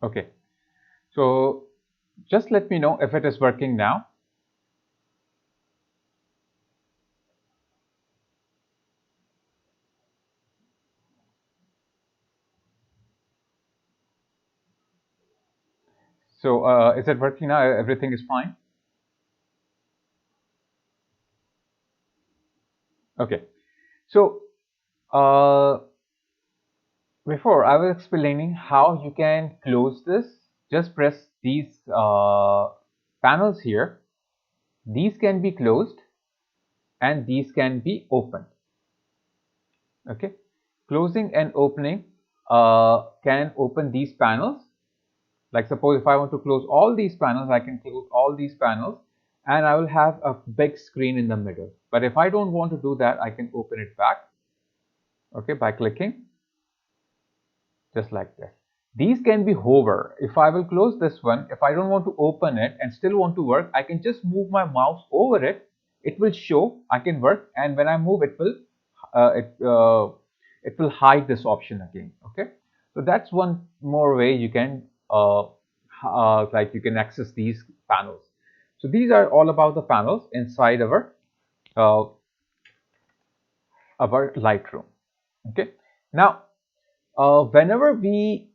Okay, so just let me know if it is working now. So is it working now? Everything is fine? Okay, so uh, before I was explaining how you can close this. Just press these panels here. These can be closed and these can be opened. Okay, closing and opening can open these panels. Like suppose if I want to close all these panels, I can close all these panels and I will have a big screen in the middle. But if I don't want to do that, I can open it back, okay, by clicking just like this. These can be hover. If I will close this one, if I don't want to open it and still want to work, I can just move my mouse over it. It will show I can work, and when I move, uh, it uh, it will hide this option again. Okay, so that's one more way you can like you can access these panels. So these are all about the panels inside uh, our Lightroom. Okay, now whenever we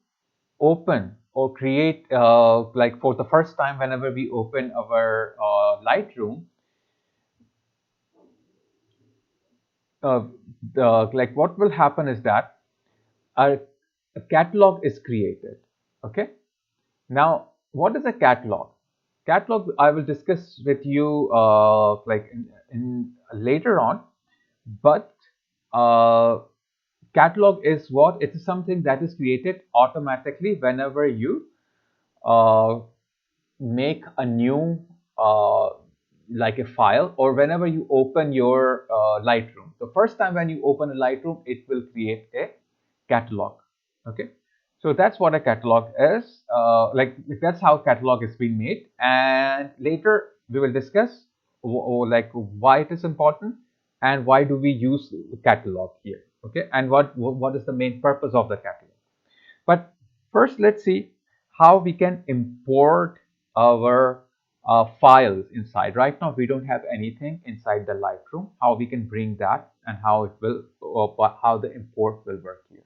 open or create like for the first time, whenever we open our Lightroom, uh, like what will happen is that a catalog is created. Okay, now what is a catalog? Catalog I will discuss with you like in later on, but uh, catalog is what? It is something that is created automatically whenever you uh, make a new like a file, or whenever you open your Lightroom. The first time when you open a Lightroom, it will create a catalog. Okay, so that's what a catalog is. Like that's how catalog is being made, and later we will discuss like why it is important and why do we use catalog here. Okay, and what is the main purpose of the catalog. But first, let's see how we can import our files inside. Right now, we don't have anything inside the Lightroom. How we can bring that and how it will, how the import will work here.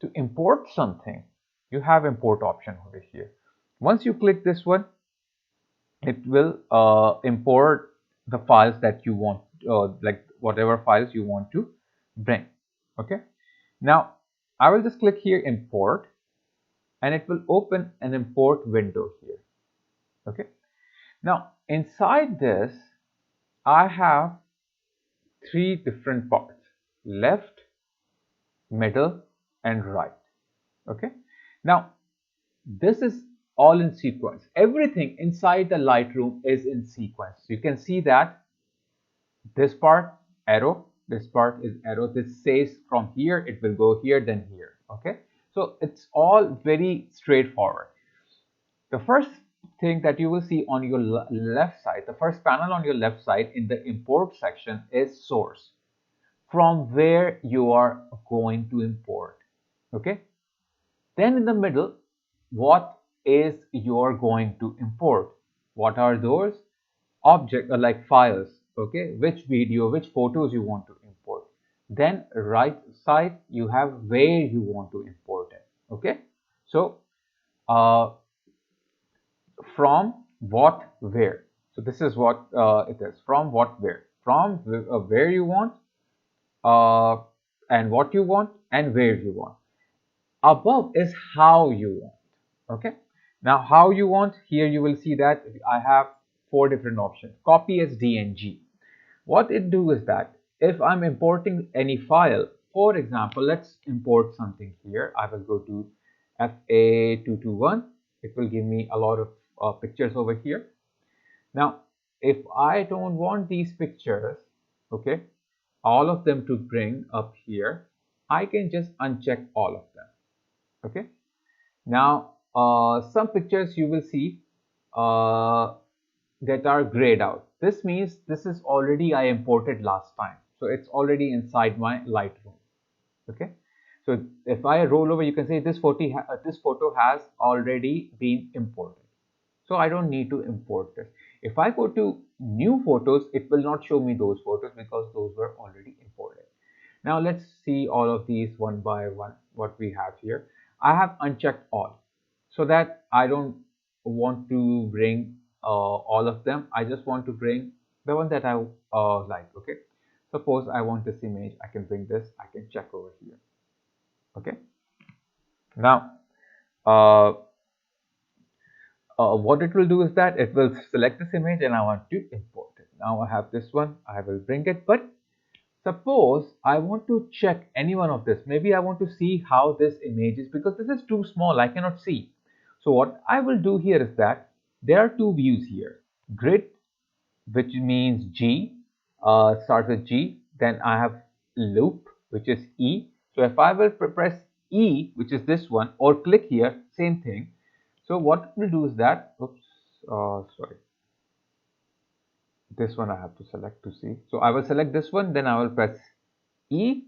To import something, you have import option over here. Once you click this one, it will import the files that you want, like whatever files you want to bring. Okay. Now, I will just click here, import, and it will open an import window here. Okay, now inside this I have three different parts: left, middle, and right. Okay, now this is all in sequence. Everything inside the Lightroom is in sequence. You can see that this part arrow, this part is arrow, this says from here it will go here, then here. Okay, so it's all very straightforward. The first thing that you will see on your left side, the first panel on your left side in the import section is source, from where you are going to import. Okay, then in the middle, what is you're going to import? What are those object like files? Okay, which video, which photos you want to import. Then right side you have where you want to import it. Okay, so uh, from what where. So this is what it is: from what where, from where you want, uh, and what you want, and where you want. Above is how you want. Okay, now how you want, here you will see that I have four different options. Copy as DNG. What it do is that if I'm importing any file, for example, let's import something here. I will go to FA221. It will give me a lot of pictures over here. Now, if I don't want these pictures, okay, all of them to bring up here, I can just uncheck all of them. Okay. Now, some pictures you will see uh, that are grayed out. This means this is already I imported last time. So it's already inside my Lightroom. Okay. So if I roll over, you can say this photo has already been imported. So I don't need to import this. If I go to new photos, it will not show me those photos because those were already imported. Now let's see all of these one by one, what we have here. I have unchecked all so that I don't want to bring all of them. I just want to bring the one that I like. Okay. Suppose I want this image, I can bring this, I can check over here. Okay. Now, uh, what it will do is that it will select this image and I want to import it. Now I have this one, I will bring it, but suppose I want to check any one of this. Maybe I want to see how this image is because this is too small, I cannot see. So what I will do here is that there are two views here. Grid, which means G, starts with G. Then I have loop, which is E. So if I will press E, which is this one, or click here, same thing. So what we'll do is that, oops, sorry, this one I have to select to see. So I will select this one, then I will press E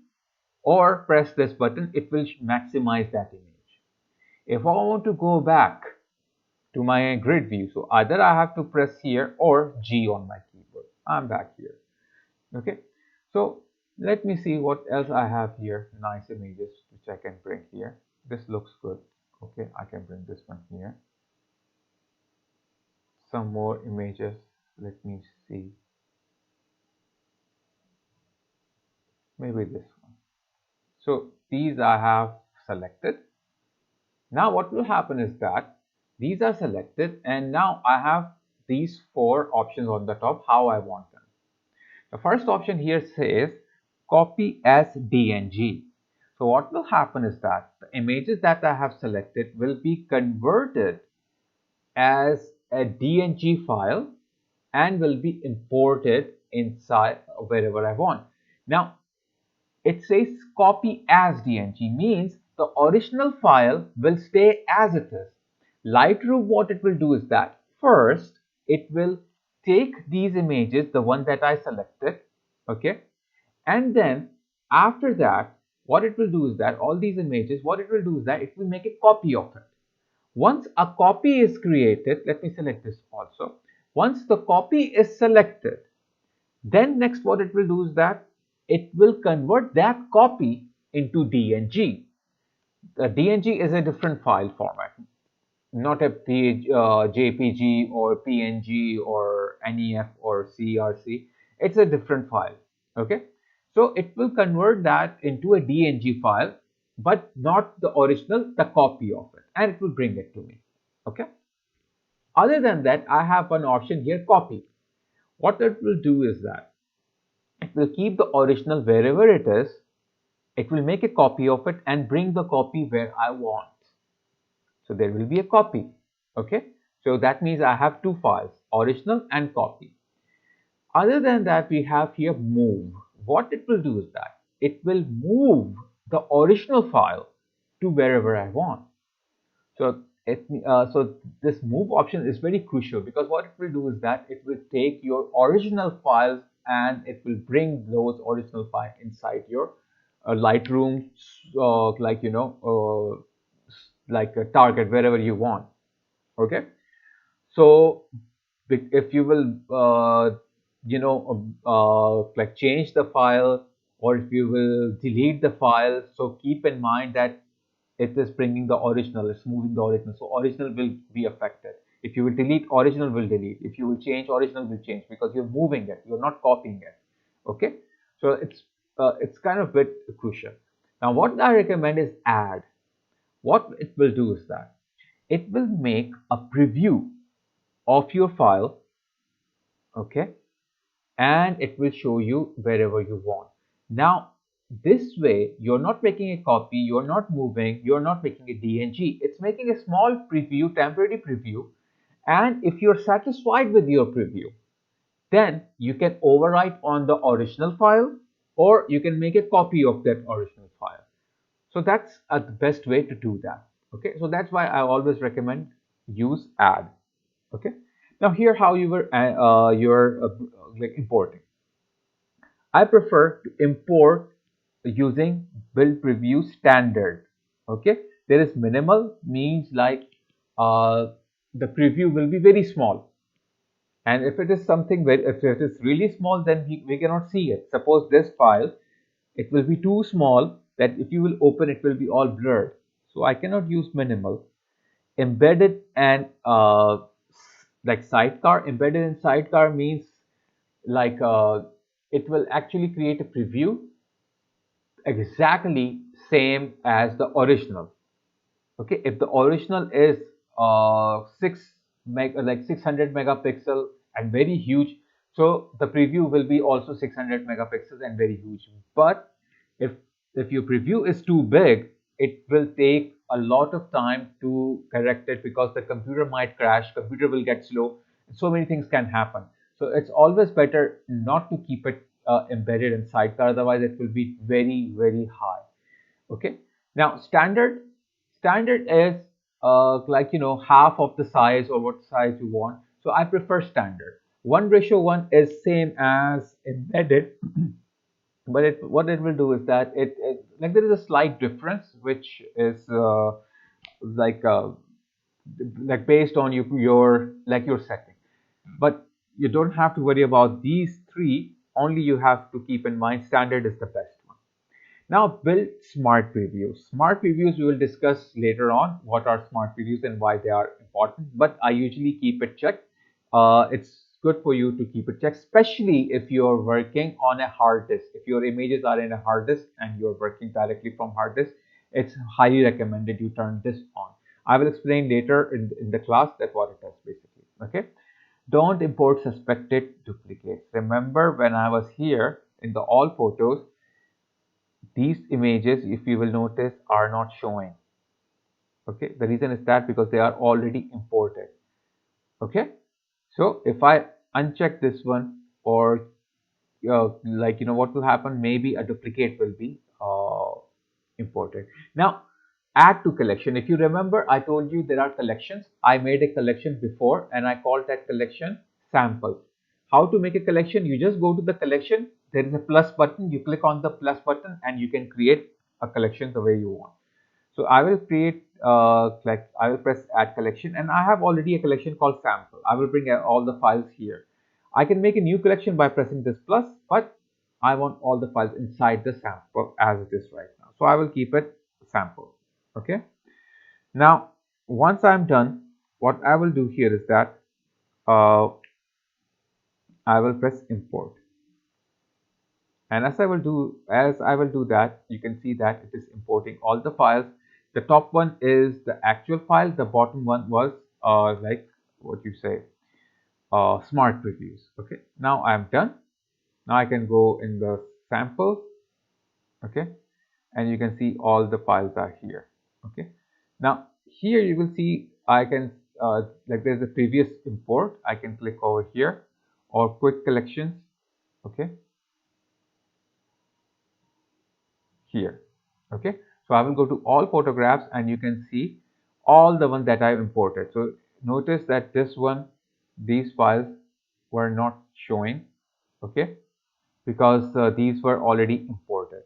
or press this button. It will maximize that image. If I want to go back to my grid view, so either I have to press here or G on my keyboard. I'm back here. Okay, so let me see what else I have here. Nice images which I can bring here. This looks good. Okay, I can bring this one here. Some more images. Let me see. Maybe this one. So these I have selected. Now what will happen is that these are selected and now I have these four options on the top how I want them. The first option here says copy as DNG. So what will happen is that the images that I have selected will be converted as a DNG file and will be imported inside wherever I want. Now it says copy as DNG means the original file will stay as it is. Lightroom, what it will do is that first it will take these images, the one that I selected, okay, and then after that what it will do is that all these images, what it will do is that it will make a copy of it. Once a copy is created, let me select this also. Once the copy is selected, then next what it will do is that it will convert that copy into DNG. The DNG is a different file format, not a JPG or PNG or NEF or CRC. It's a different file. Okay, so it will convert that into a DNG file, but not the original, the copy of it, and it will bring it to me. Okay. Other than that, I have one option here, copy. What it will do is that it will keep the original wherever it is. It will make a copy of it and bring the copy where I want. So there will be a copy. Okay. So that means I have two files, original and copy. Other than that, we have here move. What it will do is that it will move the original file to wherever I want. So so this move option is very crucial because what it will do is that it will take your original files and it will bring those original files inside your Lightroom, like like a target wherever you want. Okay, so if you will like change the file or if you will delete the file, so keep in mind that it is bringing the original, it's moving the original, so original will be affected. If you will delete, original will delete. If you will change, original will change because you're moving it, you're not copying it. Okay, so it's kind of a bit crucial. Now what I recommend is add. What it will do is that it will make a preview of your file, okay, and it will show you wherever you want. Now this way you're not making a copy, you're not moving, you're not making a DNG. It's making a small preview, temporary preview, and if you're satisfied with your preview, then you can overwrite on the original file or you can make a copy of that original file. So that's the best way to do that. Okay, so that's why I always recommend use add. Okay, now here how you were like importing. I prefer to import using build preview standard. Okay, there is minimal means like uh, the preview will be very small, and if it is something very, if it is really small, then we cannot see it. Suppose this file, it will be too small that if you will open it will be all blurred, so I cannot use minimal. Embedded and like sidecar, embedded in sidecar means like it will actually create a preview exactly same as the original. Okay, if the original is 600 megapixel and very huge, so the preview will be also 600 megapixels and very huge. But if your preview is too big, it will take a lot of time to correct it because the computer might crash, computer will get slow, so many things can happen. So it's always better not to keep it embedded in sidecar, otherwise it will be very high. Okay, now standard is like half of the size or what size you want. So I prefer standard. 1:1 is same as embedded, but what it will do is that it like there is a slight difference which is like uh, like based on your setting. But you don't have to worry about these three. Only you have to keep in mind standard is the best one. Now build smart previews. Smart previews we will discuss later on what are smart previews and why they are important, but I usually keep it checked. It's good for you to keep it checked, especially if you're working on a hard disk. If your images are in a hard disk and you're working directly from hard disk, it's highly recommended you turn this on. I will explain later in the class that what it is basically. Okay. Don't import suspected duplicates. Remember when I was here in the all photos, these images, if you will notice, are not showing. Okay, the reason is that because they are already imported. Okay, so if I uncheck this one, or like what will happen, maybe a duplicate will be imported. Now add to collection. If you remember, I told you there are collections. I made a collection before and I called that collection sample. How to make a collection? You just go to the collection, there is a plus button, you click on the plus button and you can create a collection the way you want. So I will create like I will press add collection and I have already a collection called sample. I will bring all the files here. I can make a new collection by pressing this plus, but I want all the files inside the sample as it is right now. So I will keep it sample. Okay. Now, once I'm done, what I will do here is that uh, I will press import. And as I will do that, you can see that it is importing all the files. The top one is the actual file. The bottom one was like what you say, smart previews. Okay. Now I'm done. Now I can go in the sample. Okay. And you can see all the files are here. Okay. Now here you will see I can like there's a previous import. I can click over here or quick collections. Okay. Here. Okay, so I will go to all photographs and you can see all the ones that I've imported. So notice that this one, these files were not showing. Okay, because these were already imported.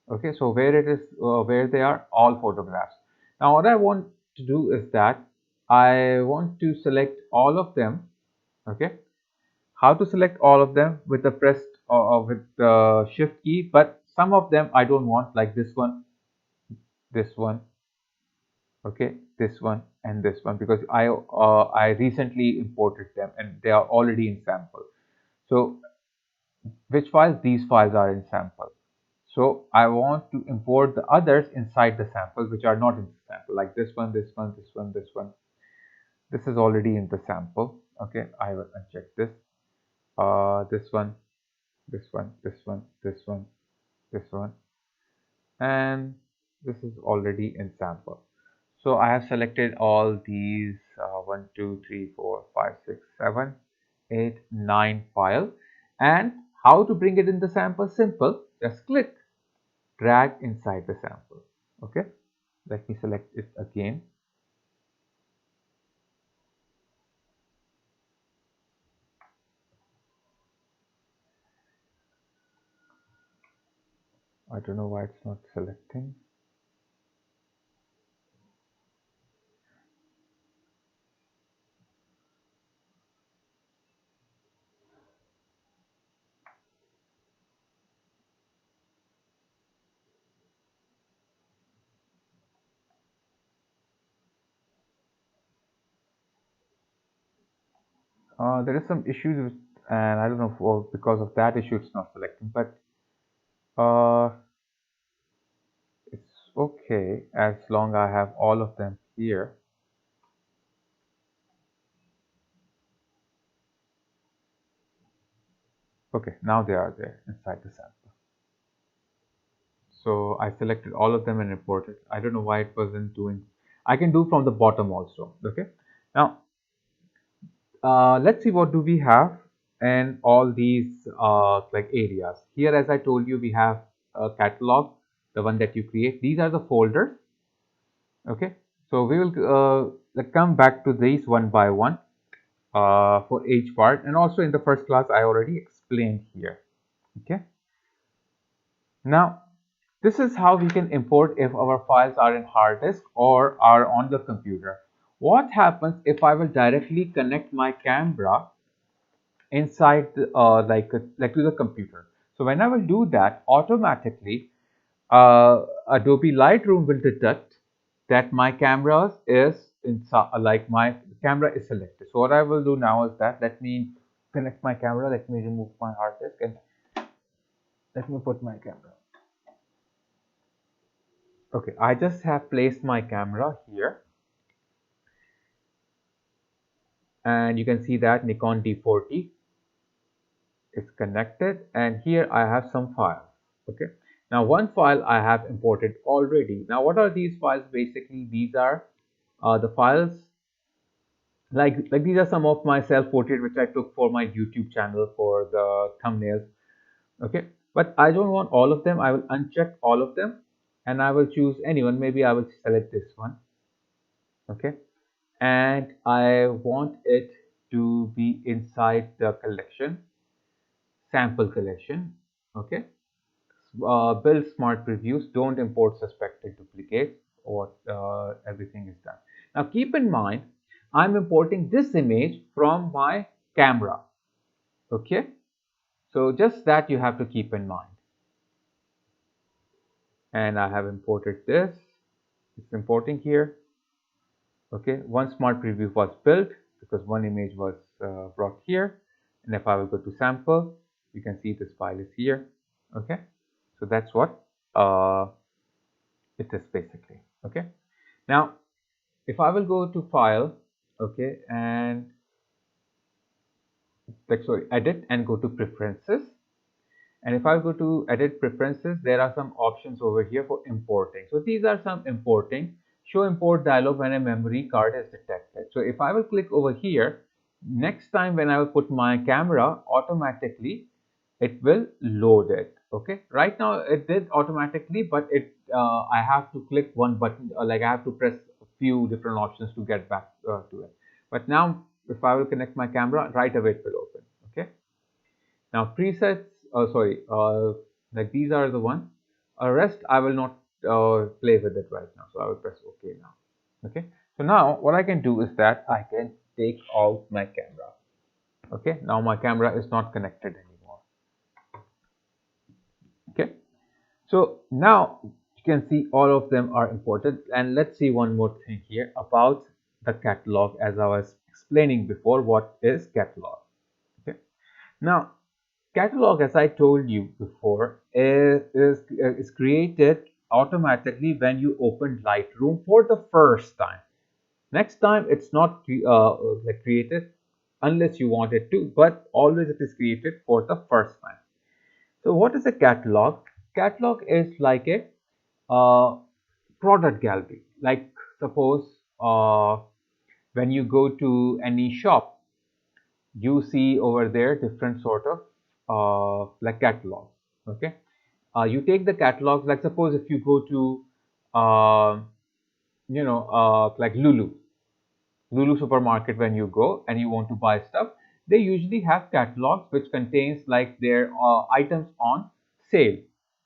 Okay, so where it is, where they are, all photographs. Now what I want to do is that I want to select all of them. Okay, how to select all of them with the pressed with the shift key, but some of them I don't want, like this one, okay, this one and this one, because I recently imported them and they are already in sample. So which files? These files are in sample. So I want to import the others inside the sample which are not in the sample, like this one, this one, this one, this one. This is already in the sample. Okay, I will uncheck this. This one, this one, this one, this one, this one, and this is already in sample. So I have selected all these 1, 2, 3, 4, 5, 6, 7, 8, 9 file. And how to bring it in the sample? Simple. Just click, drag inside the sample. Okay. Let me select it again. I don't know why it's not selecting. There is some issues with, and I don't know if, well, because of that issue it's not selecting, but uh, it's okay as long I have all of them here. Okay, now they are there inside the sample. So I selected all of them and imported. I don't know why it wasn't doing. I can do from the bottom also. Okay. Now let's see what do we have in all these like areas. Here, as I told you, we have a catalog, the one that you create. These are the folders. Okay. So we will like come back to these one by one for each part, and also in the first class I already explained here. Okay. Now, this is how we can import if our files are in hard disk or are on the computer. What happens if I will directly connect my camera inside the, like to the computer? So when I will do that, automatically Adobe Lightroom will detect that my camera is inside, like my camera is selected. So what I will do now is that let me connect my camera. Let me remove my hard disk and let me put my camera. Okay, I just have placed my camera here, and you can see that Nikon D40 is connected, and here I have some files. Okay, now one file I have imported already. Now what are these files? Basically these are the files, like these are some of my self portrait which I took for my YouTube channel for the thumbnails. Okay, but I don't want all of them. I will uncheck all of them and I will choose anyone. Maybe I will select this one. Okay, and I want it to be inside the collection, sample collection. Okay, build smart previews, don't import suspected duplicates, or everything is done. Now keep in mind, I'm importing this image from my camera. Okay, so just that you have to keep in mind. And I have imported this. It's importing here. Okay, one smart preview was built because one image was brought here, and if I will go to sample, you can see this file is here. Okay, so that's what it is basically. Okay, now if I will go to file, okay, and like sorry, edit and go to preferences, and if I go to edit preferences, there are some options over here for importing. So these are some importing. Show import dialog when a memory card is detected. So if I will click over here, next time when I will put my camera, automatically it will load it. Okay, right now it did automatically, but I have to click one button, like I have to press a few different options to get back to it. But now if I will connect my camera, right away it will open. Okay, now presets, sorry, like these are the one. Rest I will not play with it right now, so I will press OK now. Okay, so now what I can do is that I can take out my camera. Okay, now my camera is not connected anymore. Okay, so now you can see all of them are imported, and let's see one more thing here about the catalog. As I was explaining before, what is catalog? Okay, now catalog, as I told you before, is created automatically when you open Lightroom for the first time. Next time it's not like created unless you want it to, but always it is created for the first time. So what is a catalog? Catalog is like a product gallery. Like suppose when you go to any shop, you see over there different sort of like catalogs. Okay, you take the catalogs. Like suppose if you go to like Lulu supermarket, when you go and you want to buy stuff, they usually have catalogs which contains like their items on sale.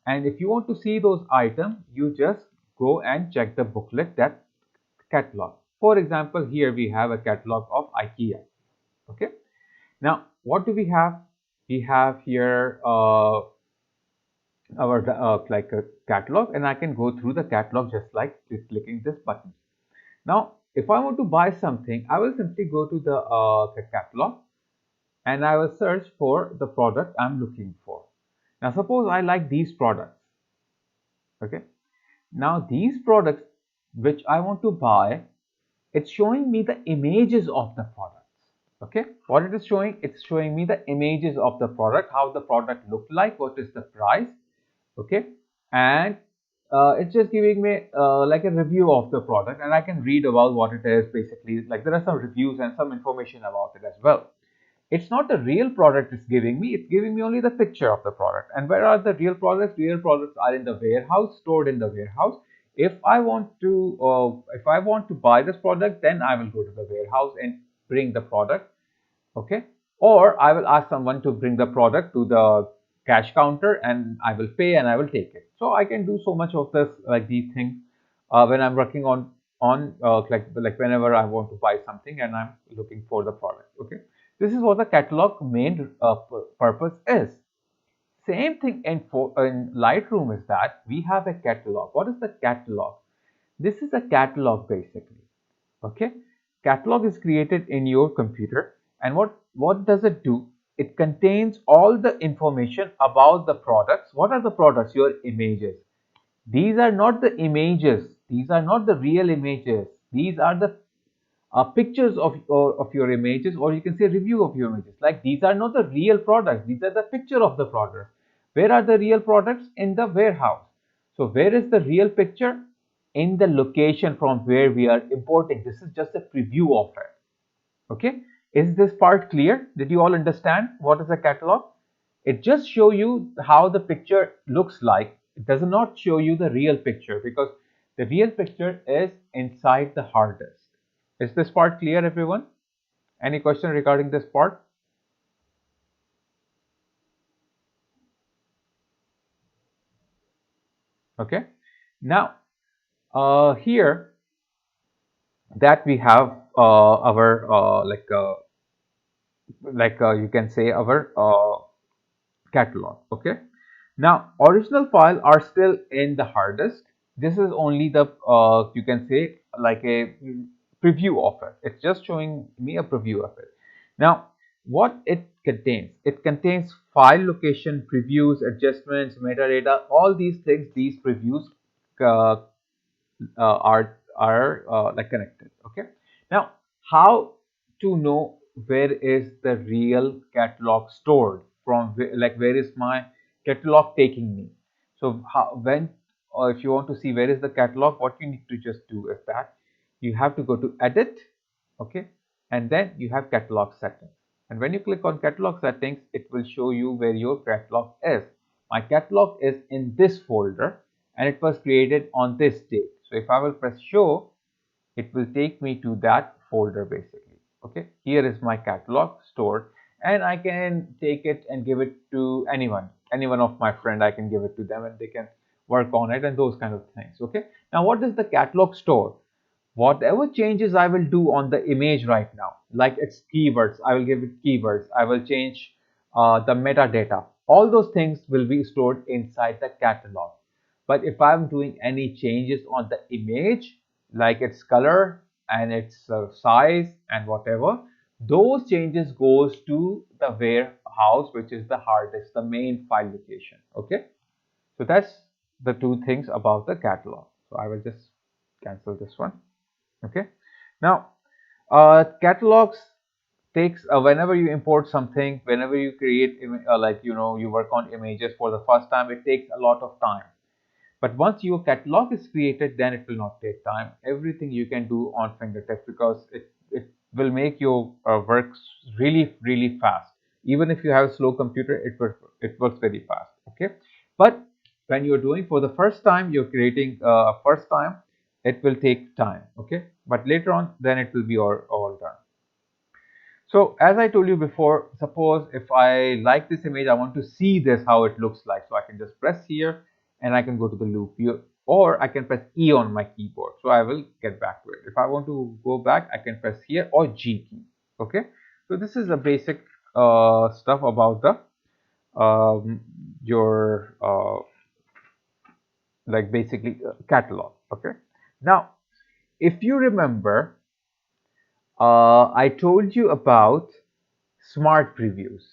And if you want to see those items, you just go and check the booklet, that catalog. For example, here we have a catalog of IKEA. Okay. Now, what do we have? We have here our like a catalog, and I can go through the catalog just like clicking this button. Now, if I want to buy something, I will simply go to the catalog and I will search for the product I'm looking for. Now, suppose I like these products. Okay. Now, these products which I want to buy, it's showing me the images of the products. Okay, what it is showing, it's showing me the images of the product, how the product looked like, what is the price. Okay, and it's just giving me like a review of the product, and I can read about what it is. Basically, like there are some reviews and some information about it as well. It's not the real product it's giving me, it's giving me only the picture of the product. And where are the real products? Real products are in the warehouse, stored in the warehouse. If I want to buy this product, then I will go to the warehouse and bring the product. Okay, or I will ask someone to bring the product to the cash counter, and I will pay and I will take it. So I can do so much of this, like these things, when I'm working on like whenever I want to buy something and I'm looking for the product. Okay, this is what the catalog main purpose is. Same thing in Lightroom is that we have a catalog. What is the catalog? This is a catalog basically. Okay, catalog is created in your computer, and what does it do? It contains all the information about the products. What are the products? Your images. These are not the images, these are not the real images, these are the pictures of your images, or you can say review of your images. Like these are not the real products, these are the picture of the products. Where are the real products? In the warehouse. So where is the real picture? In the location from where we are importing. This is just a preview of it. Okay, is this part clear? Did you all understand what is a catalog? It just show you how the picture looks like. It does not show you the real picture, because the real picture is inside the hard disk. Is this part clear, everyone? Any question regarding this part? Okay, now here that we have our you can say our catalog. Okay, now original file are still in the hard disk. This is only the you can say like a preview of it. It's just showing me a preview of it. Now what it contains? It contains file location, previews, adjustments, metadata, all these things. These previews uh, are like connected. Okay, now how to know where is the real catalog stored, from like where is my catalog taking me? So when or if you want to see where is the catalog, what you need to just do is that you have to go to edit. Okay, and then you have catalog settings, and when you click on catalog settings, it will show you where your catalog is. My catalog is in this folder, and it was created on this date. So if I will press show, it will take me to that folder basically. Okay, here is my catalog stored, and I can take it and give it to any one of my friend. I can give it to them and they can work on it and those kind of things. Okay, now what does the catalog store? Whatever changes I will do on the image right now, like its keywords, I will give it keywords, I will change the metadata, all those things will be stored inside the catalog. But if I'm doing any changes on the image, like its color and its size and whatever, those changes goes to the warehouse, which is the hard disk, the main file location. Okay, so that's the two things about the catalog. So I will just cancel this one. Okay, now catalogs takes whenever you import something, whenever you create like you work on images for the first time, it takes a lot of time. But once your catalog is created, then it will not take time. Everything you can do on fingertips, because it will make your work really fast. Even if you have a slow computer, it works very fast. Okay, but when you're doing for the first time, you're creating first time, it will take time. Okay, but later on, then it will be all done. So as I told you before, suppose if I like this image, I want to see this how it looks like. So I can just press here and I can go to the loop view, or I can press E on my keyboard. So I will get back to it. If I want to go back, I can press here or G key. Okay, so this is the basic stuff about the your like basically catalog. Okay, now if you remember, I told you about smart previews.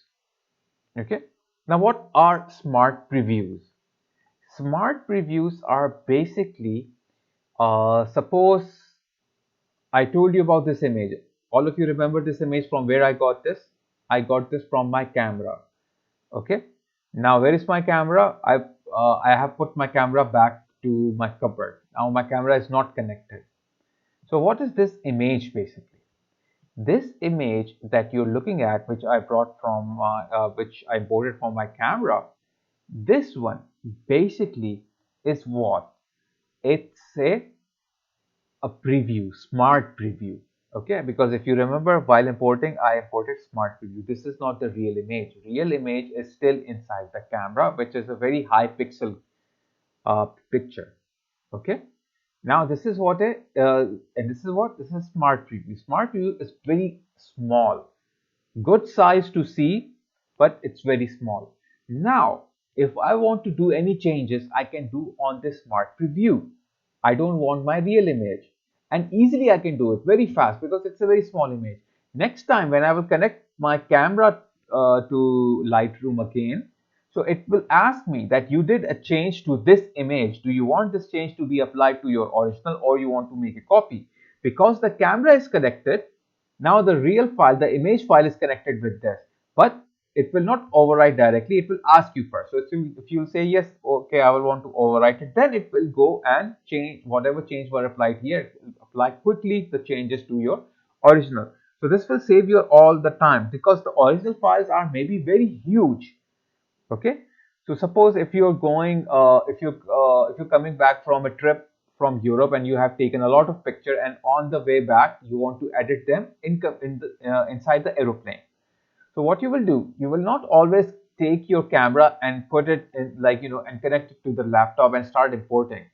Okay, now what are smart previews? Smart previews are basically, suppose I told you about this image. All of you remember this image from where I got this? I got this from my camera. Okay, now where is my camera? I have put my camera back to my cupboard. Now my camera is not connected. So what is this image basically? This image that you're looking at, which I brought from which I imported from my camera, this one basically is what? It's a preview, smart preview. Okay, because if you remember, while importing, I imported smart preview. This is not the real image. Real image is still inside the camera, which is a very high pixel picture. Okay, now this is what and this is what this is smart preview. Smart preview is very small, good size to see, but it's very small. Now if I want to do any changes, I can do on this smart preview. I don't want my real image, and easily I can do it very fast because it's a very small image. Next time when I will connect my camera to Lightroom again, so it will ask me that you did a change to this image. Do you want this change to be applied to your original, or you want to make a copy? Because the camera is connected, now the real file, the image file is connected with this, but it will not overwrite directly. It will ask you first. So if you say yes, okay, I will want to overwrite it, then it will go and change whatever change were applied here. It will apply quickly the changes to your original. So this will save you all the time, because the original files are maybe very huge. Okay, so suppose if you're going if you're coming back from a trip from Europe and you have taken a lot of picture, and on the way back you want to edit them inside the aeroplane. So what you will do, you will not always take your camera and put it in, like, and connect it to the laptop and start importing.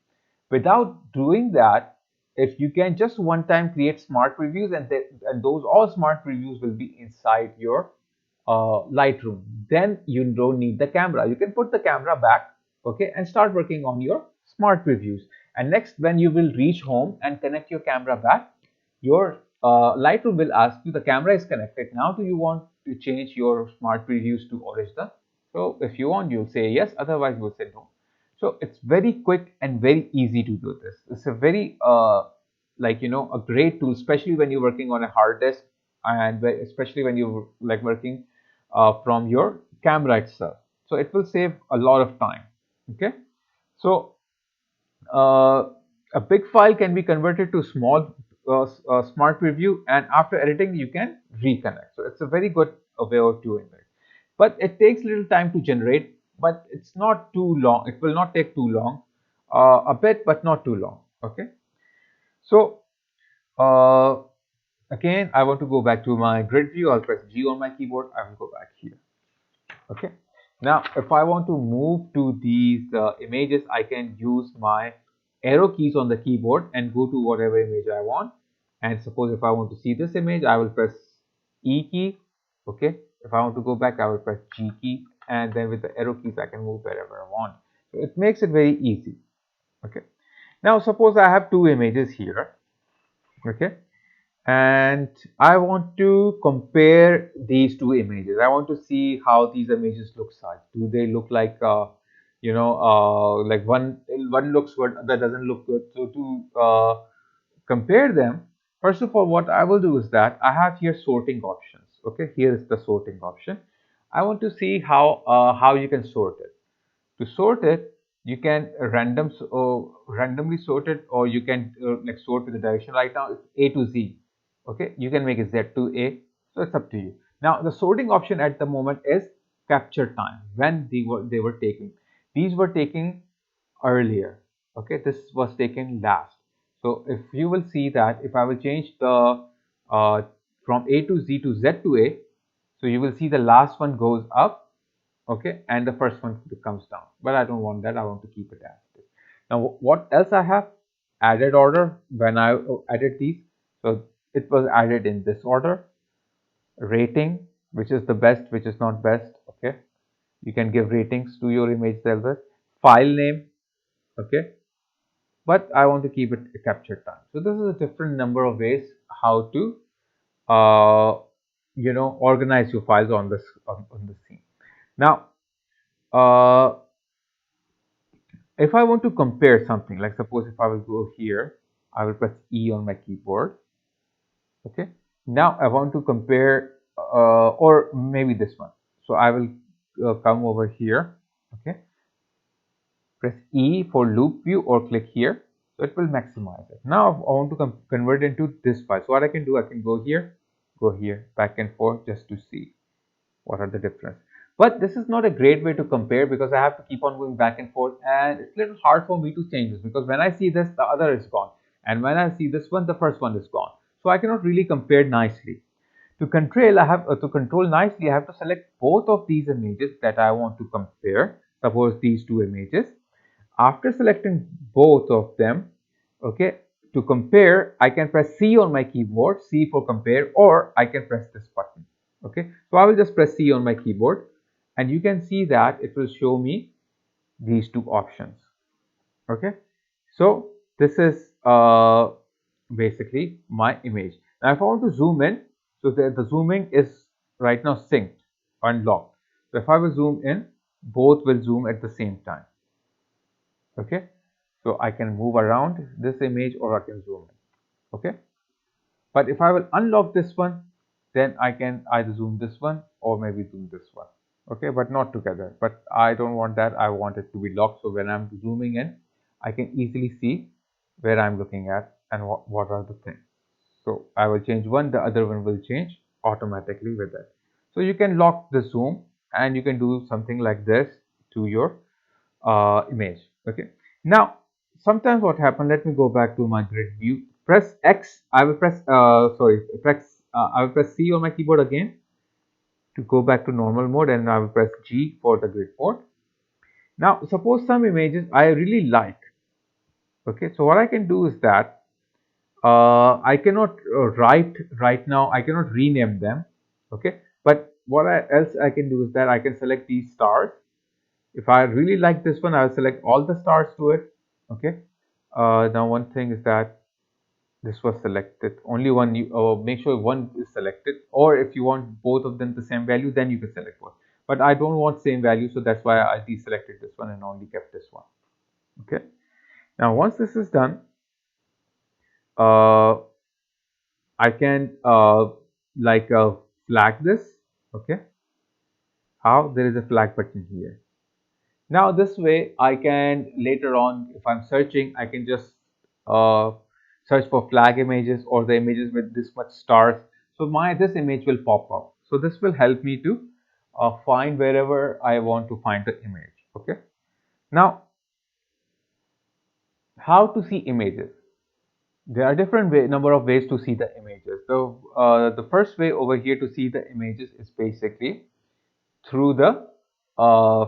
Without doing that, if you can just one time create smart previews, and those all smart previews will be inside your Lightroom, then you don't need the camera. You can put the camera back, okay, and start working on your smart previews. And next, when you will reach home and connect your camera back, your Lightroom will ask you, the camera is connected. Now, do you want to change your smart previews to original? So if you want, you'll say yes. Otherwise, you'll say no. So it's very quick and very easy to do this. It's a very a great tool, especially when you're working on a hard disk, and especially when you're like working from your camera itself. So it will save a lot of time. Okay, so a big file can be converted to small smart preview, and after editing you can reconnect. So it's a very good way of doing it, but it takes little time to generate, but it's not too long. It will not take too long, a bit, but not too long. Okay, so again, I want to go back to my grid view. I'll press G on my keyboard. I will go back here. Okay, now if I want to move to these images, I can use my arrow keys on the keyboard and go to whatever image I want. And suppose if I want to see this image, I will press E key. Okay, if I want to go back, I will press G key, and then with the arrow keys I can move wherever I want. So it makes it very easy. Okay, now suppose I have two images here. Okay, and I want to compare these two images. I want to see how these images look like. Do they look like like one looks good, that doesn't look good? So to compare them, first of all, what I will do is that I have here sorting options. Okay, here is the sorting option. I want to see how you can sort it. To sort it, you can randomly sort it, or you can like sort with the direction. Right now it's A to Z. Okay, you can make it Z to A, so it's up to you. Now the sorting option at the moment is capture time, when they were taken. These were taken earlier. Okay, this was taken last. So if you will see that if I will change the from A to Z to Z to A, so you will see the last one goes up okay, and the first one comes down. But I don't want that. I want to keep it as it is. Now, what else I have? Added order. When I added these, so it was added in this order. Rating, which is the best, which is not best. Okay, you can give ratings to your image server. File name. Okay, but I want to keep it a capture time. So this is a different number of ways how to organize your files on this on the scene. Now, uh, if I want to compare something, like suppose if I will go here, I will press E on my keyboard. Okay. Now I want to compare, or maybe this one. So I will come over here. Okay. Press E for loop view or click here. So it will maximize it. Now I want to convert it into this file. So what I can do, I can go here, back and forth just to see what are the difference. But this is not a great way to compare because I have to keep on going back and forth, and it's a little hard for me to change this because when I see this, the other is gone, and when I see this one, the first one is gone. So I cannot really compare nicely. To control nicely, I have to select both of these images that I want to compare. Suppose these two images. After selecting both of them, okay, to compare, I can press C on my keyboard, C for compare, or I can press this button. Okay, so I will just press C on my keyboard, and you can see that it will show me these two options. Okay, so this is basically my image. Now if I want to zoom in, so the zooming is right now synced, unlocked. So if I will zoom in, both will zoom at the same time. Okay, so I can move around this image or I can zoom in. Okay, but if I will unlock this one, then I can either zoom this one or maybe zoom this one. Okay, but not together. But I don't want that. I want it to be locked, so when I'm zooming in, I can easily see where I'm looking at and what are the things. So I will change one, the other one will change automatically with that. So you can lock the zoom and you can do something like this to your image. Okay, now sometimes what happened, let me go back to my grid view. Press X, I will press I will press C on my keyboard again to go back to normal mode, and I will press G for the grid mode. Now suppose some images I really like. Okay, so what I can do is that I cannot write right now, I cannot rename them. Okay, but what else I can do is that I can select these stars. If I really like this one, I'll select all the stars to it. Okay, now one thing is that this was selected, only one. You make sure one is selected, or if you want both of them the same value, then you can select one. But I don't want same value, so that's why I deselected this one and only kept this one. Okay, now once this is done, uh, I can flag this. Okay, how? There is a flag button here. Now this way I can later on, if I'm searching, I can just uh, search for flag images or the images with this much stars. So this image will pop up. So this will help me to find wherever I want to find the image. Okay. Now how to see images? There are different number of ways to see the images. So the first way over here to see the images is basically through the uh,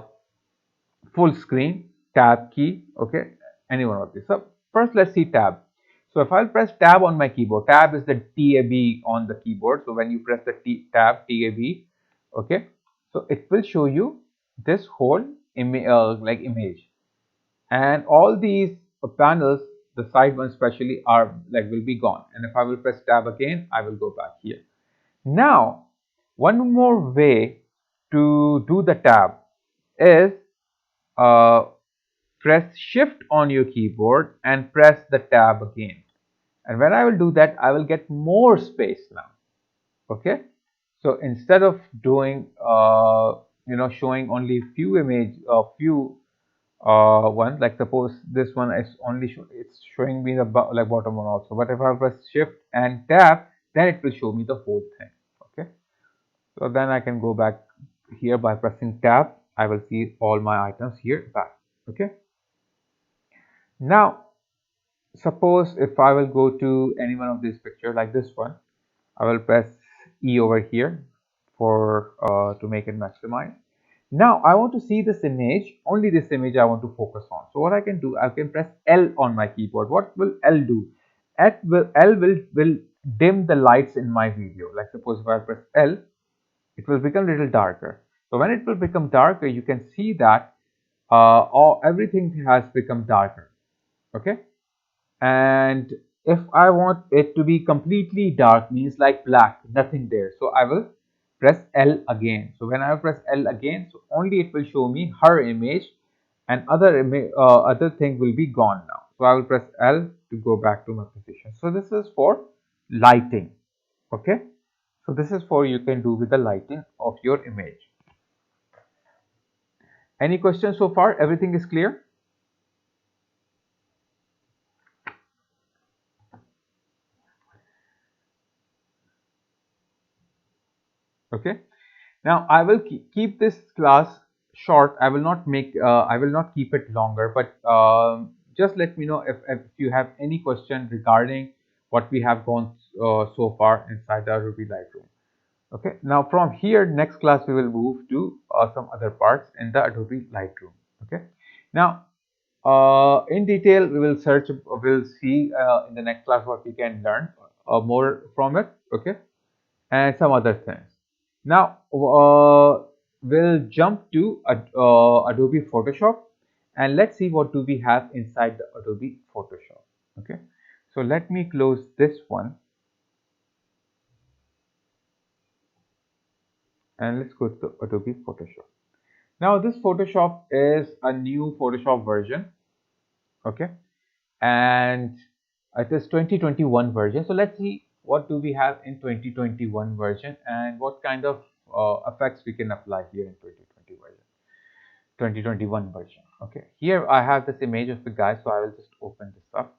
full screen tab key. Okay, any one of these. So first let's see tab. So if I'll press tab on my keyboard, tab is the tab on the keyboard. So when you press the tab, okay, so it will show you this whole image, and all these panels, the side ones especially, are will be gone. And if I will press tab again, I will go back here. Now one more way to do the tab is uh, press shift on your keyboard and press the tab again. And when I will do that, I will get more space now. Okay, so instead of doing showing only few ones, like suppose this one is only it's showing me the bottom one also, but if I press shift and tab, then it will show me the whole thing. Okay, so then I can go back here by pressing tab. I will see all my items here back. Okay, now suppose if I will go to any one of these pictures like this one, I will press E over here for to make it maximize. Now I want to see this image, only this image I want to focus on. So what I can do, I can press L on my keyboard. What will L do? L will dim the lights in my video. Like suppose if I press L, it will become a little darker. So when it will become darker, you can see that everything has become darker. Okay. And if I want it to be completely dark, means like black, nothing there, so I will press L again. So when I press L again, so only it will show me her image, and other thing will be gone now. So I will press L to go back to my position. So this is for lighting. Okay, so this is for you can do with the lighting of your image. Any questions so far? Everything is clear? Okay. Now I will keep this class short. I will not keep it longer, but just let me know if you have any question regarding what we have gone so far inside the Adobe Lightroom. Okay. Now from here, next class we will move to some other parts in the Adobe Lightroom. Okay. Now in detail we'll see in the next class what we can learn more from it. Okay, and some other things. Now we'll jump to Adobe Photoshop, and let's see what do we have inside the Adobe Photoshop. Okay, so let me close this one, and let's go to the Adobe Photoshop. Now this Photoshop is a new Photoshop version. Okay, and it is 2021 version. So let's see what do we have in 2021 version and what kind of effects we can apply here in 2021 version. Okay, here I have this image of the guy, so I will just open this up.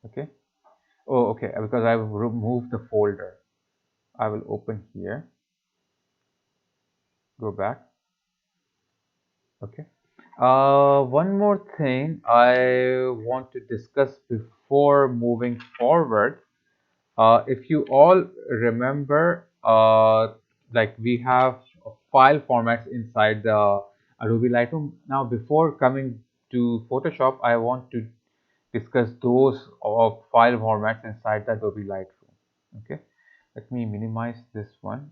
Okay, oh okay, because I will remove the folder. I will open here, go back. Okay, one more thing I want to discuss before moving forward. If you all remember, like we have file formats inside the Adobe Lightroom. Now, before coming to Photoshop, I want to discuss those file formats inside the Adobe Lightroom. Okay, let me minimize this one.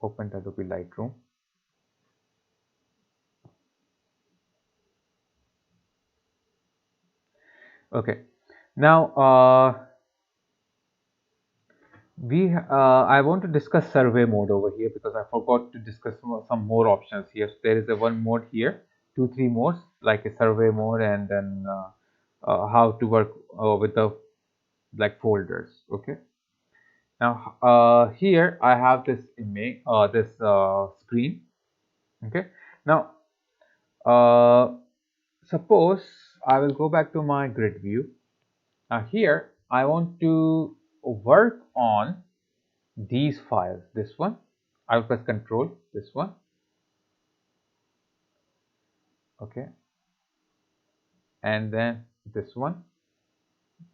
Open the Adobe Lightroom. Okay, now I want to discuss survey mode over here because I forgot to discuss some more options here. So there is a one mode here, 2-3 modes like a survey mode, and then how to work with the like folders. Okay, now here I have this image, this screen. Okay, now suppose I will go back to my grid view. Now here I want to work on these files. This one, I will press Control. This one, okay, and then this one,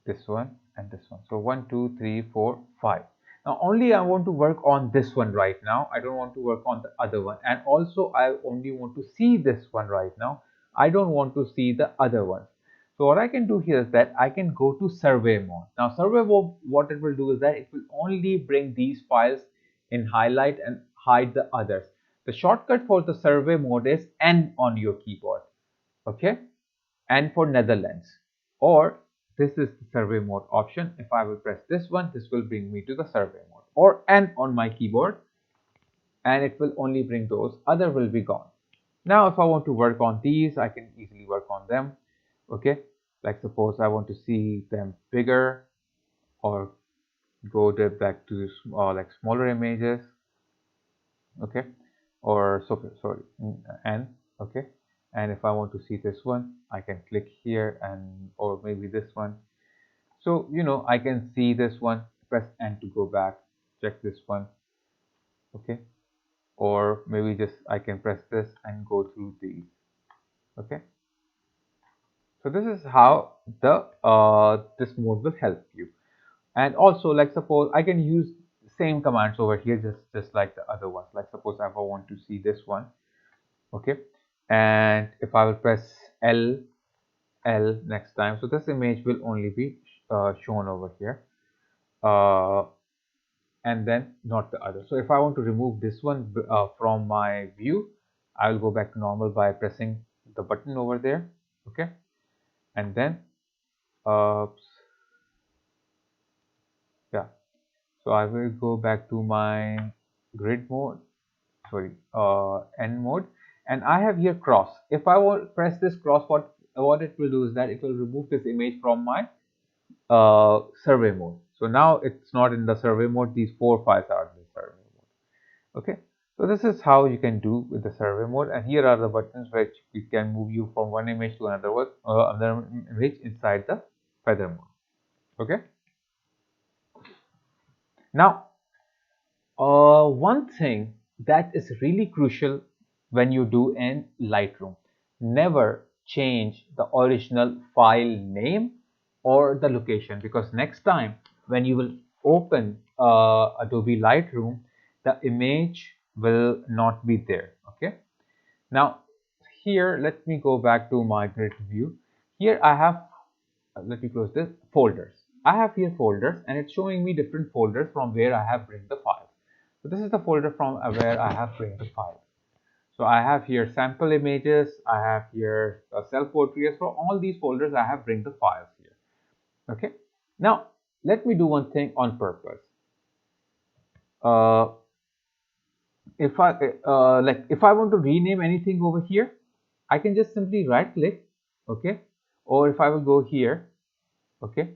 and this one. So 1, 2, 3, 4, 5. Now only I want to work on this one right now. I don't want to work on the other one, and also I only want to see this one right now. I don't want to see the other ones. So what I can do here is that I can go to survey mode. Now survey mode, what it will do is that it will only bring these files in highlight and hide the others. The shortcut for the survey mode is N on your keyboard. Okay, N for Netherlands, or this is the survey mode option. If I will press this one, this will bring me to the survey mode, or N on my keyboard, and it will only bring those, other will be gone. Now if I want to work on these, I can easily work on them. Okay, like suppose I want to see them bigger, or go back to like smaller images. Okay, or so sorry, N. Okay, and if I want to see this one, I can click here, and or maybe this one. So I can see this one, press N to go back, check this one. Okay, or maybe just I can press this and go through these. Okay, so this is how the this mode will help you. And also, like suppose I can use same commands over here, just like the other ones. Like suppose if I want to see this one, okay, and if I will press L next time, so this image will only be shown over here, and then not the other. So if I want to remove this one from my view, I will go back to normal by pressing the button over there, okay, and then yeah, so I will go back to my grid mode, sorry, N mode, and I have here cross. If I will press this cross, what it will do is that it will remove this image from my survey mode. So now it's not in the survey mode. These 4 files are in the survey mode. Okay, so this is how you can do with the survey mode, and here are the buttons which we can move you from one image to another image inside the feather mode. Okay, now one thing that is really crucial when you do in Lightroom, never change the original file name or the location, because next time when you will open Adobe Lightroom, the image will not be there. Okay, now here let me go back to my grid view. Here I have let me close this, folders. I have here folders, and it's showing me different folders from where I have bring the file. So this is the folder from where I have bring the file. So I have here sample images, I have here self-portraits. For all these folders I have bring the files here. Okay, now let me do one thing on purpose. If I want to rename anything over here, I can just simply right click, okay, or if I will go here, okay,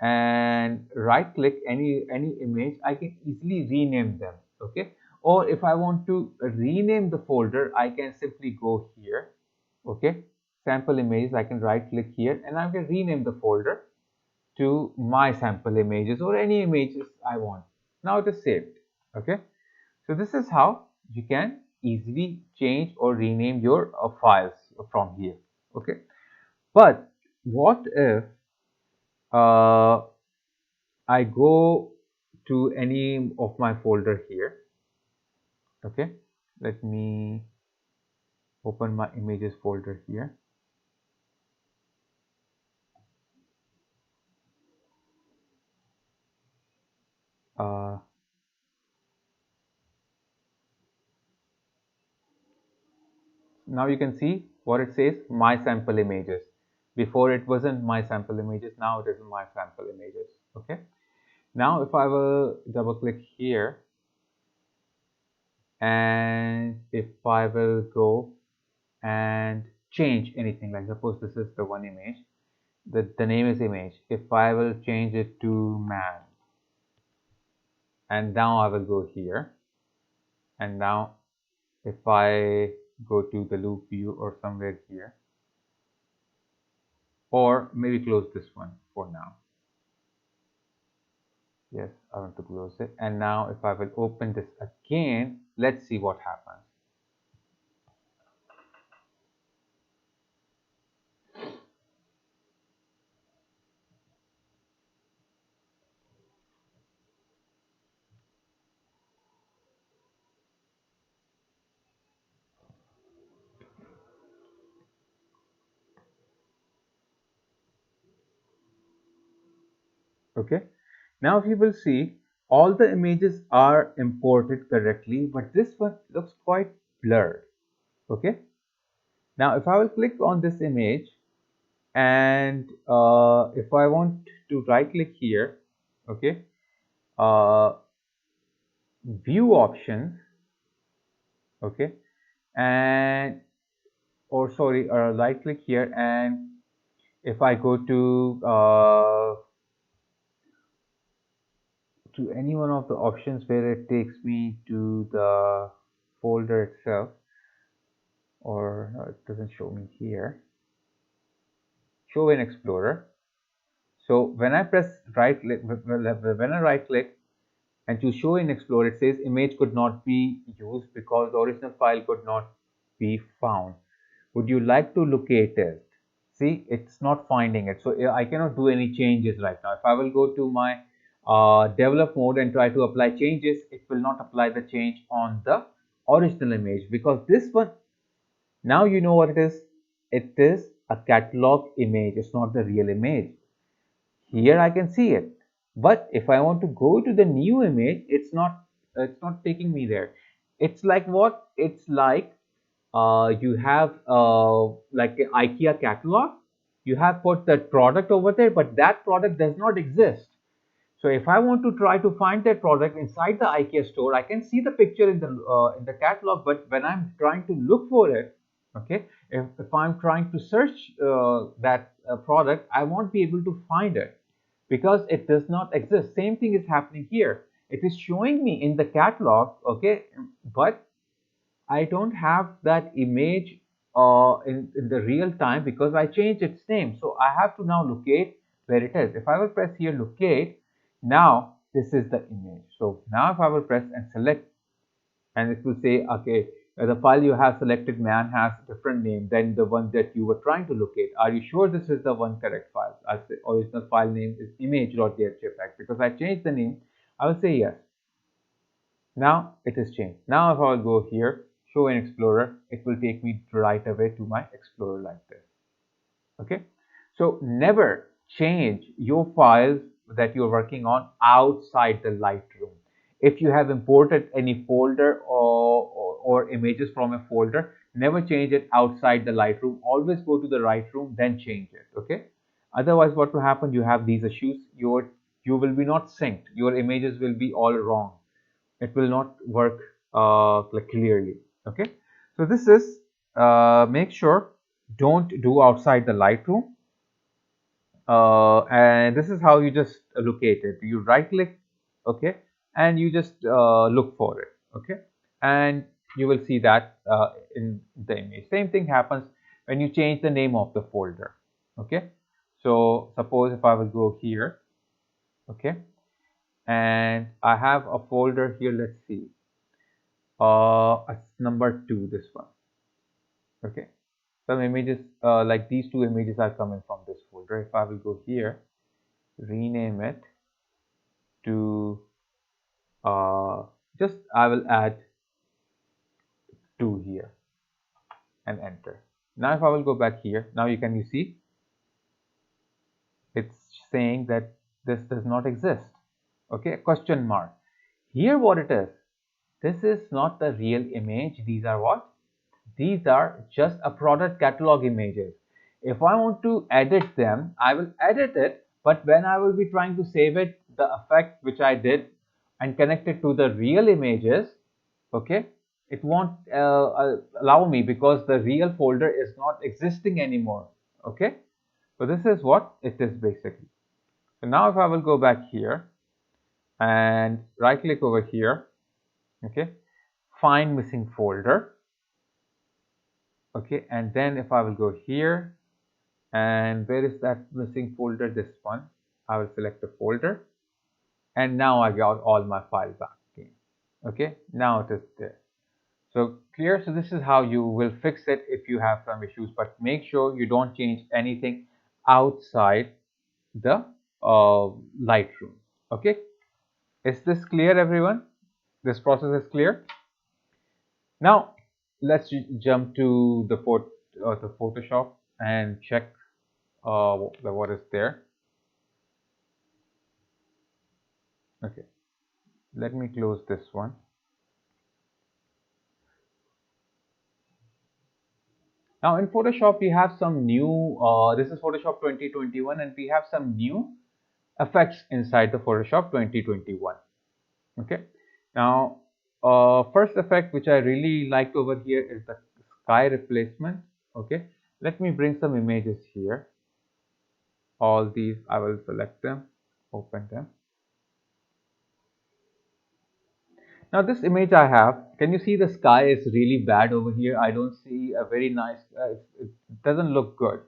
and right click any image, I can easily rename them. Okay, or if I want to rename the folder, I can simply go here, okay, sample images, I can right click here and I can rename the folder to my sample images or any images I want. Now it is saved. Okay, so this is how you can easily change or rename your files from here. Okay, but what if I go to any of my folder here. Okay, let me open my images folder here. Now you can see what it says, my sample images. Before it wasn't my sample images, now it is my sample images. Okay, now if I will double click here, and if I will go and change anything, like suppose this is the one image, the name is image. If I will change it to man, and now I will go here, and now if I go to the loop view or somewhere here, or maybe close this one for now. Yes, I want to close it. And now if I will open this again, let's see what happens. Okay, now if you will see, all the images are imported correctly, but this one looks quite blurred. Okay, now if I will click on this image, and if I want to right click here, okay, view options, okay, and or sorry, right click here, and if I go to any one of the options where it takes me to the folder itself, or no, it doesn't show me here, show in Explorer. So when I press right click, when I right click and to show in Explorer, it says image could not be used because the original file could not be found. Would you like to locate it? See, it's not finding it, so I cannot do any changes right now. If I will go to my develop mode and try to apply changes, it will not apply the change on the original image, because this one, now you know what it is. It is a catalog image. It's not the real image. Here I can see it, but if I want to go to the new image, it's not taking me there. It's like what? It's like you have like an IKEA catalog. You have put that product over there, but that product does not exist. So if I want to try to find that product inside the IKEA store, I can see the picture in the catalog, but when I'm trying to look for it, okay, if I'm trying to search that product, I won't be able to find it because it does not exist. Same thing is happening here. It is showing me in the catalog, okay, but I don't have that image in the real time because I changed its name. So I have to now locate where it is. If I will press here locate, now this is the image. So now if I will press and select, and it will say, okay, the file you have selected, man, has a different name than the one that you were trying to locate. Are you sure this is the one correct file? I'll say original file name is image.jpg. Because I changed the name, I will say yes. Now it is changed. Now if I will go here, show in Explorer, it will take me right away to my Explorer like this. Okay, so never change your files that you're working on outside the Lightroom. If you have imported any folder or images from a folder, never change it outside the Lightroom. Always go to the Lightroom, then change it. Okay, otherwise what will happen? You have these issues. You will be not synced. Your images will be all wrong. It will not work like clearly. Okay, so this is make sure don't do outside the Lightroom. And this is how you just locate it. You right click, okay, and you just look for it, okay, and you will see that in the image. Same thing happens when you change the name of the folder. Okay, so suppose if I will go here, okay, and I have a folder here. Let's see, number 2, this one. Okay, some images like these 2 images are coming from this folder. If I will go here, rename it to just I will add 2 here and enter. Now if I will go back here, now you see it's saying that this does not exist. Okay, question mark. Here what it is, this is not the real image. These are what? These are just a product catalog images. If I want to edit them, I will edit it, but when I will be trying to save it, the effect which I did and connect it to the real images, okay, it won't allow me because the real folder is not existing anymore. Okay, so this is what it is basically. So now if I will go back here and right click over here, okay, find missing folder. Okay, and then if I will go here, and where is that missing folder? This one. I will select the folder, and now I got all my files back again. Okay, now it is there. So clear. So this is how you will fix it if you have some issues, but make sure you don't change anything outside the Lightroom. Okay, is this clear, everyone? This process is clear. Now let's jump to the Photoshop and check what is there. Okay, let me close this one. Now in Photoshop we have some new this is Photoshop 2021, and we have some new effects inside the Photoshop 2021. Okay, now first effect which I really liked over here is the sky replacement. Okay, let me bring some images here. All these I will select them, open them. Now this image I have, can you see the sky is really bad over here? I don't see a very nice, it doesn't look good.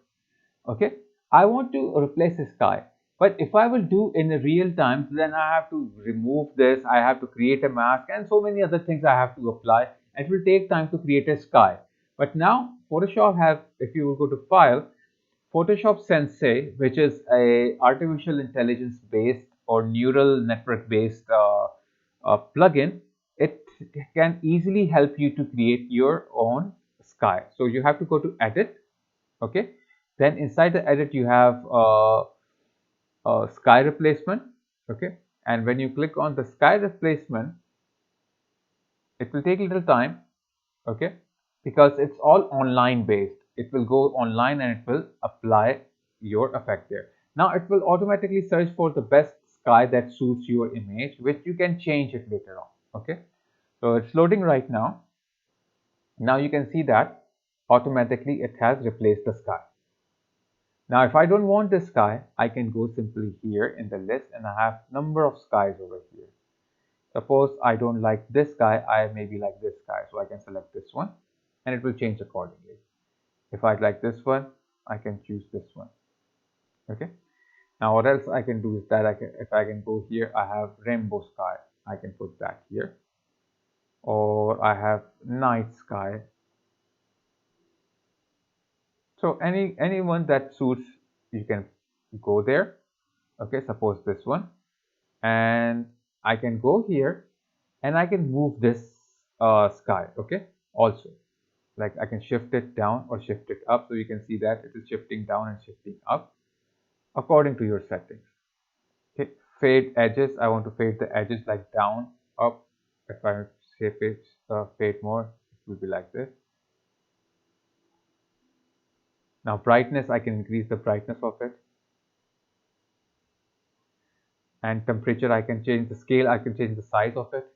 Okay, I want to replace the sky, but if I will do in a real time, then I have to remove this, I have to create a mask and so many other things I have to apply. It will take time to create a sky. But now Photoshop have, if you will go to file, Photoshop Sensei, which is a artificial intelligence based or neural network based plugin, it can easily help you to create your own sky. So you have to go to edit, okay, then inside the edit you have sky replacement, okay, and when you click on the sky replacement, it will take a little time, okay, because it's all online based. It will go online and it will apply your effect there. Now it will automatically search for the best sky that suits your image, which you can change it later on, okay. So it's loading right now. Now you can see that automatically it has replaced the sky. Now if I don't want this sky, I can go simply here in the list and I have number of skies over here. Suppose I don't like this sky, I maybe like this sky, so I can select this one and it will change accordingly. If I like this one, I can choose this one, okay. Now what else I can do is that if I can go here, I have rainbow sky, I can put that here, or I have night sky. So anyone that suits, you can go there, okay. Suppose this one, and I can go here and I can move this sky, okay. Also, like I can shift it down or shift it up, so you can see that it is shifting down and shifting up according to your settings, okay. Fade edges, I want to fade the edges like down, up. If I say fade more, it will be like this. Now brightness, I can increase the brightness of it, and temperature, I can change the scale, I can change the size of it.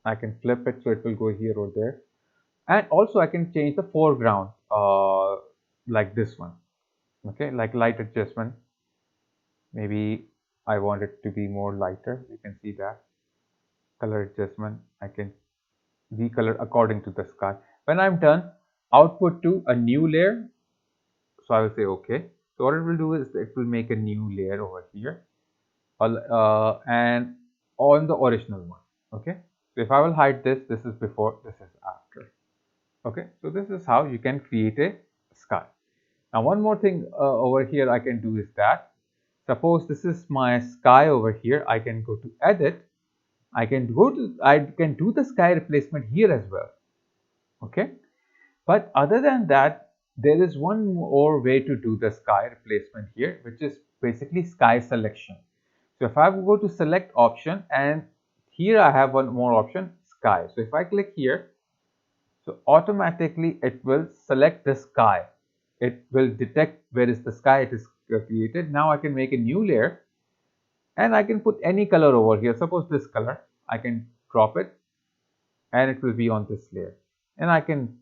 I can flip it so it will go here or there, and also I can change the foreground like this one, okay, like light adjustment. Maybe I want it to be more lighter. You can see that. Color adjustment, I can decolor according to the sky. When I'm done, output to a new layer, so I will say okay. So what it will do is it will make a new layer over here, and on the original one, okay. So if I will hide this, this is before, this is after, okay. So this is how you can create a sky. Now one more thing over here I can do is that, suppose this is my sky over here, I can go to edit, I can do the sky replacement here as well, okay. But other than that, there is one more way to do the sky replacement here, which is basically sky selection. So if I go to select option, and here I have one more option, sky. So if I click here, so automatically it will select the sky. It will detect where is the sky it is created. Now I can make a new layer and I can put any color over here. Suppose this color, I can drop it and it will be on this layer. And I can,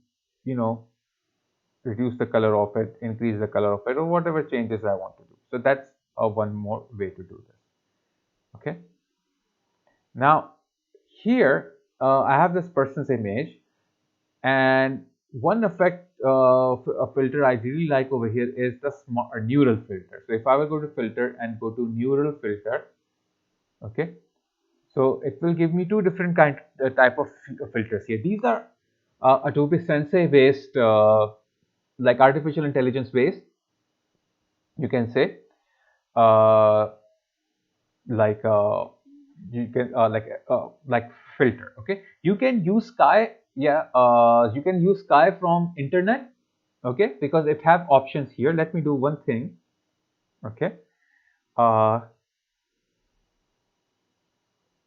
reduce the color of it, increase the color of it, or whatever changes I want to do. So that's one more way to do this. Okay. Now here I have this person's image, and one effect a filter I really like over here is the neural filter. So if I will go to filter and go to neural filter, okay, so it will give me two different type of filters here. These are Adobe Sensei based, like artificial intelligence based, you can say, like you can like filter, okay. You can use sky, you can use sky from internet, okay, because it have options here. Let me do one thing, okay.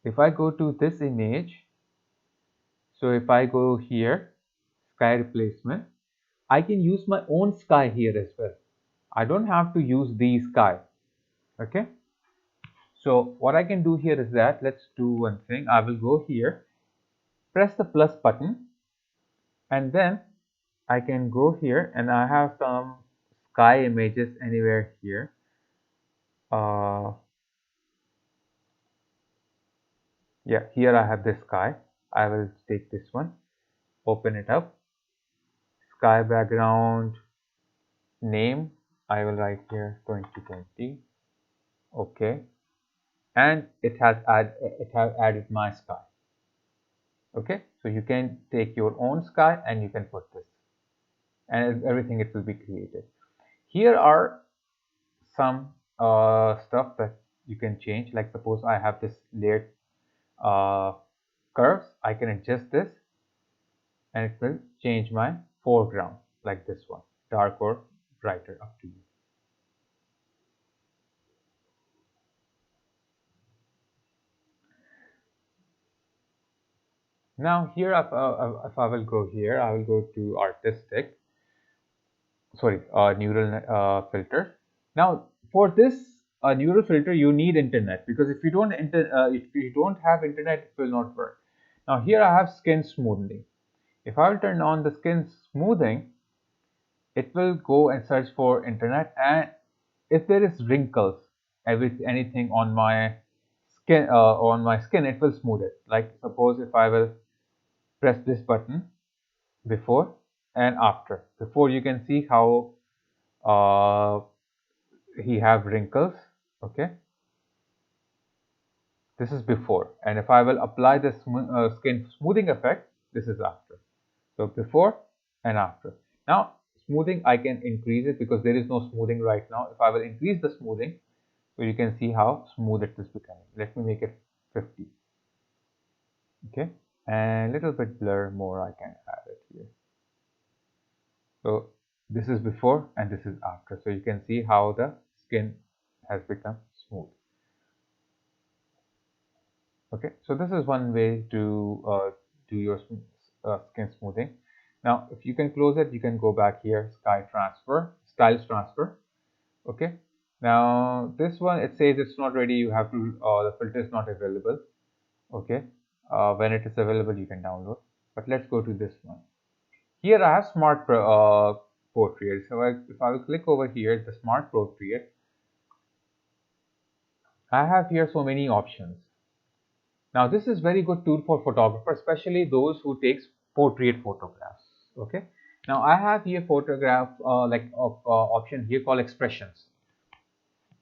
If I go to this image, so if I go here, sky replacement, I can use my own sky here as well. I don't have to use the sky, okay. So what I can do here is that, let's do one thing. I will go here, press the plus button, and then I can go here and I have some sky images anywhere here. Yeah, here I have this sky. I will take this one, open it up, sky background name, I will write here 2020, okay, and it has added my sky, okay. So you can take your own sky and you can put this, and everything it will be created. Here are some stuff that you can change. Like suppose I have this layered curves, I can adjust this and it will change my foreground like this one, dark or brighter, up to you. Now here, if I will go here, I will go to artistic, sorry, neural filter. Now for this neural filter, you need internet, because if you don't have internet, it will not work. Now here I have skin smoothing. If I will turn on the skin smoothing, it will go and search for internet, and if there is wrinkles, anything on my skin, it will smooth it. Like suppose if I will press this button, before and after. Before, you can see how he have wrinkles. Okay, this is before, and if I will apply the skin smoothing effect, this is after. So before and after. Now smoothing, I can increase it because there is no smoothing right now. If I will increase the smoothing, so you can see how smooth it is becoming. Let me make it 50. Okay, and a little bit blur more, I can add it here. So this is before and this is after. So you can see how the skin has become smooth. Okay, so this is one way to do your skin smoothing. Now, if you can close it, you can go back here, styles transfer. Okay, now this one, it says it's not ready. You have to, the filter is not available. Okay, when it is available, you can download. But let's go to this one. Here I have smart portrait. So if I will click over here, the smart portrait, I have here so many options. Now this is very good tool for photographer, especially those who takes portrait photographs. Okay. Now I have here photograph option here called expressions.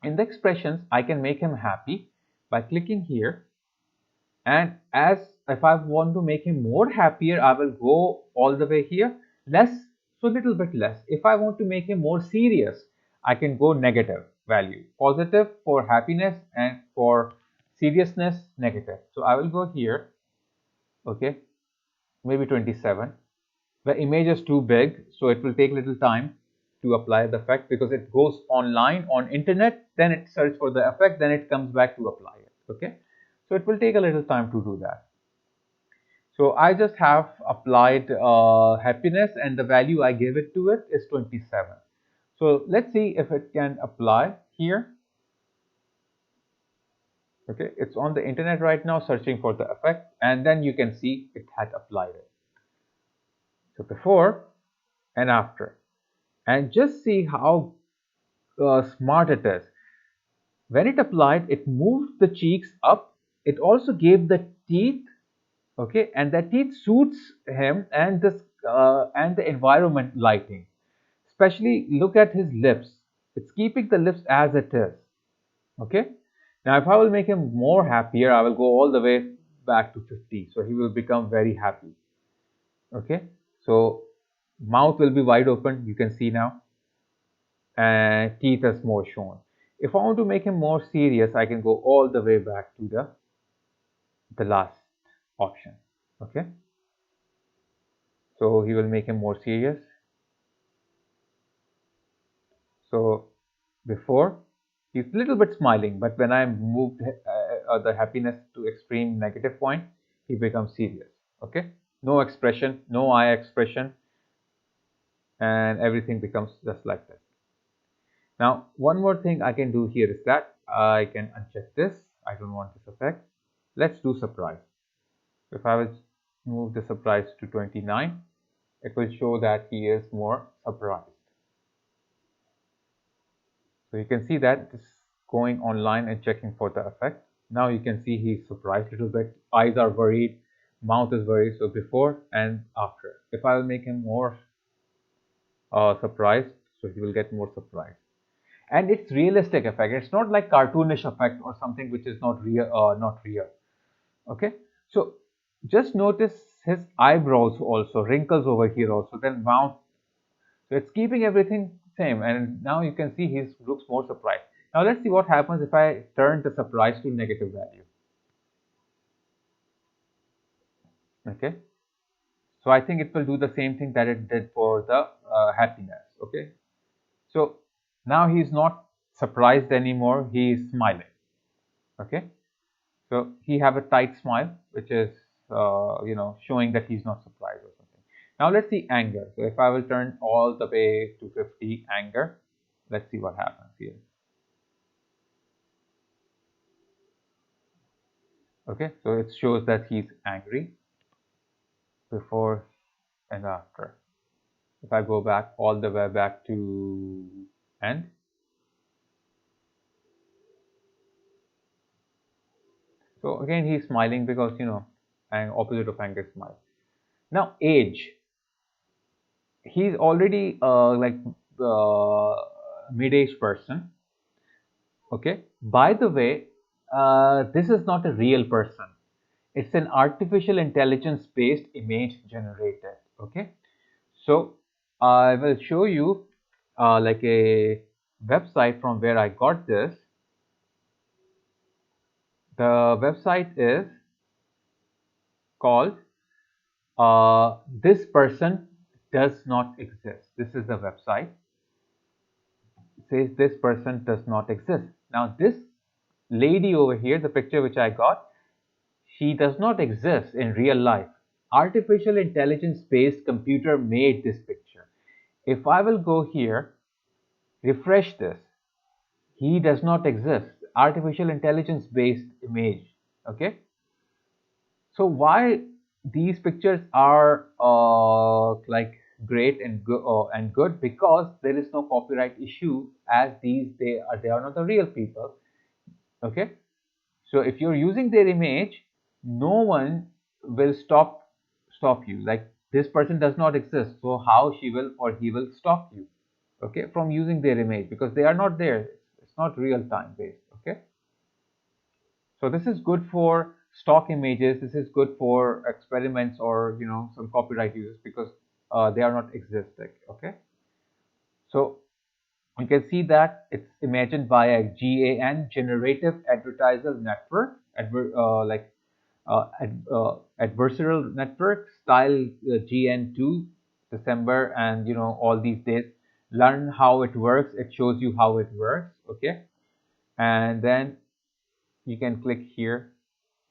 In the expressions, I can make him happy by clicking here. And as if I want to make him more happier, I will go all the way here, less, so little bit less. If I want to make him more serious, I can go negative value, positive for happiness, and for seriousness, negative. So I will go here, okay, maybe 27. The image is too big, so it will take little time to apply the effect, because it goes online on internet, then it searches for the effect, then it comes back to apply it. Okay, so it will take a little time to do that. So I just have applied happiness, and the value I gave it to it is 27. So let's see if it can apply here. Okay, it's on the internet right now searching for the effect, and then you can see it had applied it. So before and after, and just see how smart it is. When it applied, it moved the cheeks up. It also gave the teeth, okay, and the teeth suits him, and this and the environment lighting. Especially look at his lips. It's keeping the lips as it is. Okay. Now if I will make him more happier, I will go all the way back to 50. So he will become very happy. Okay. So mouth will be wide open. You can see now, and teeth is more shown. If I want to make him more serious, I can go all the way back to the last option. Okay. So he will make him more serious. So before, he's a little bit smiling, but when I moved the happiness to extreme negative point, he becomes serious. Okay, no expression, no eye expression, and everything becomes just like this. Now one more thing I can do here is that I can uncheck this. I don't want this effect. Let's do surprise. If I will move the surprise to 29, it will show that he is more surprised. So you can see that it's going online and checking for the effect. Now you can see he's surprised a little bit. Eyes are worried, mouth is worried. So before and after. If I will make him more surprised, so he will get more surprised. And it's realistic effect. It's not like cartoonish effect or something which is not real. Okay. So just notice his eyebrows also, wrinkles over here also, then mouth. So it's keeping everything same. And now you can see he looks more surprised. Now let's see what happens if I turn the surprise to negative value. Okay, so I think it will do the same thing that it did for the happiness. Okay, so now he's not surprised anymore, he is smiling. Okay, so he have a tight smile, which is showing that he's not surprised or something. Now let's see anger. So if I will turn all the way to 50 anger, let's see what happens here. Okay, so it shows that he's angry before and after. If I go back all the way back to end, so again he's smiling because and opposite of anger, smile. Now age, he's already mid-age person. Okay, by the way, this is not a real person. It's an artificial intelligence based image generated. Okay, so I will show you like a website from where I got this. The website is called This Person Does Not Exist. This is the website. It says this person does not exist. Now this lady over here, the picture which I got, she does not exist in real life. Artificial intelligence based computer made this picture. If I will go here, refresh this, he does not exist. Artificial intelligence based image. Okay, so why these pictures are like great and good, because there is no copyright issue, as they are not the real people. Okay, so if you're using their image, no one will stop you. Like, this person does not exist, so how she will or he will stop you, okay, from using their image, because they are not there. It's not real time based. Okay, so this is good for stock images. This is good for experiments or some copyright uses, because they are not existing. Okay, so you can see that it's imagined by a GAN, Generative Adversarial Network, adversarial network style, GN2 December, and all these days. Learn how it works. It shows you how it works. Okay, and then you can click here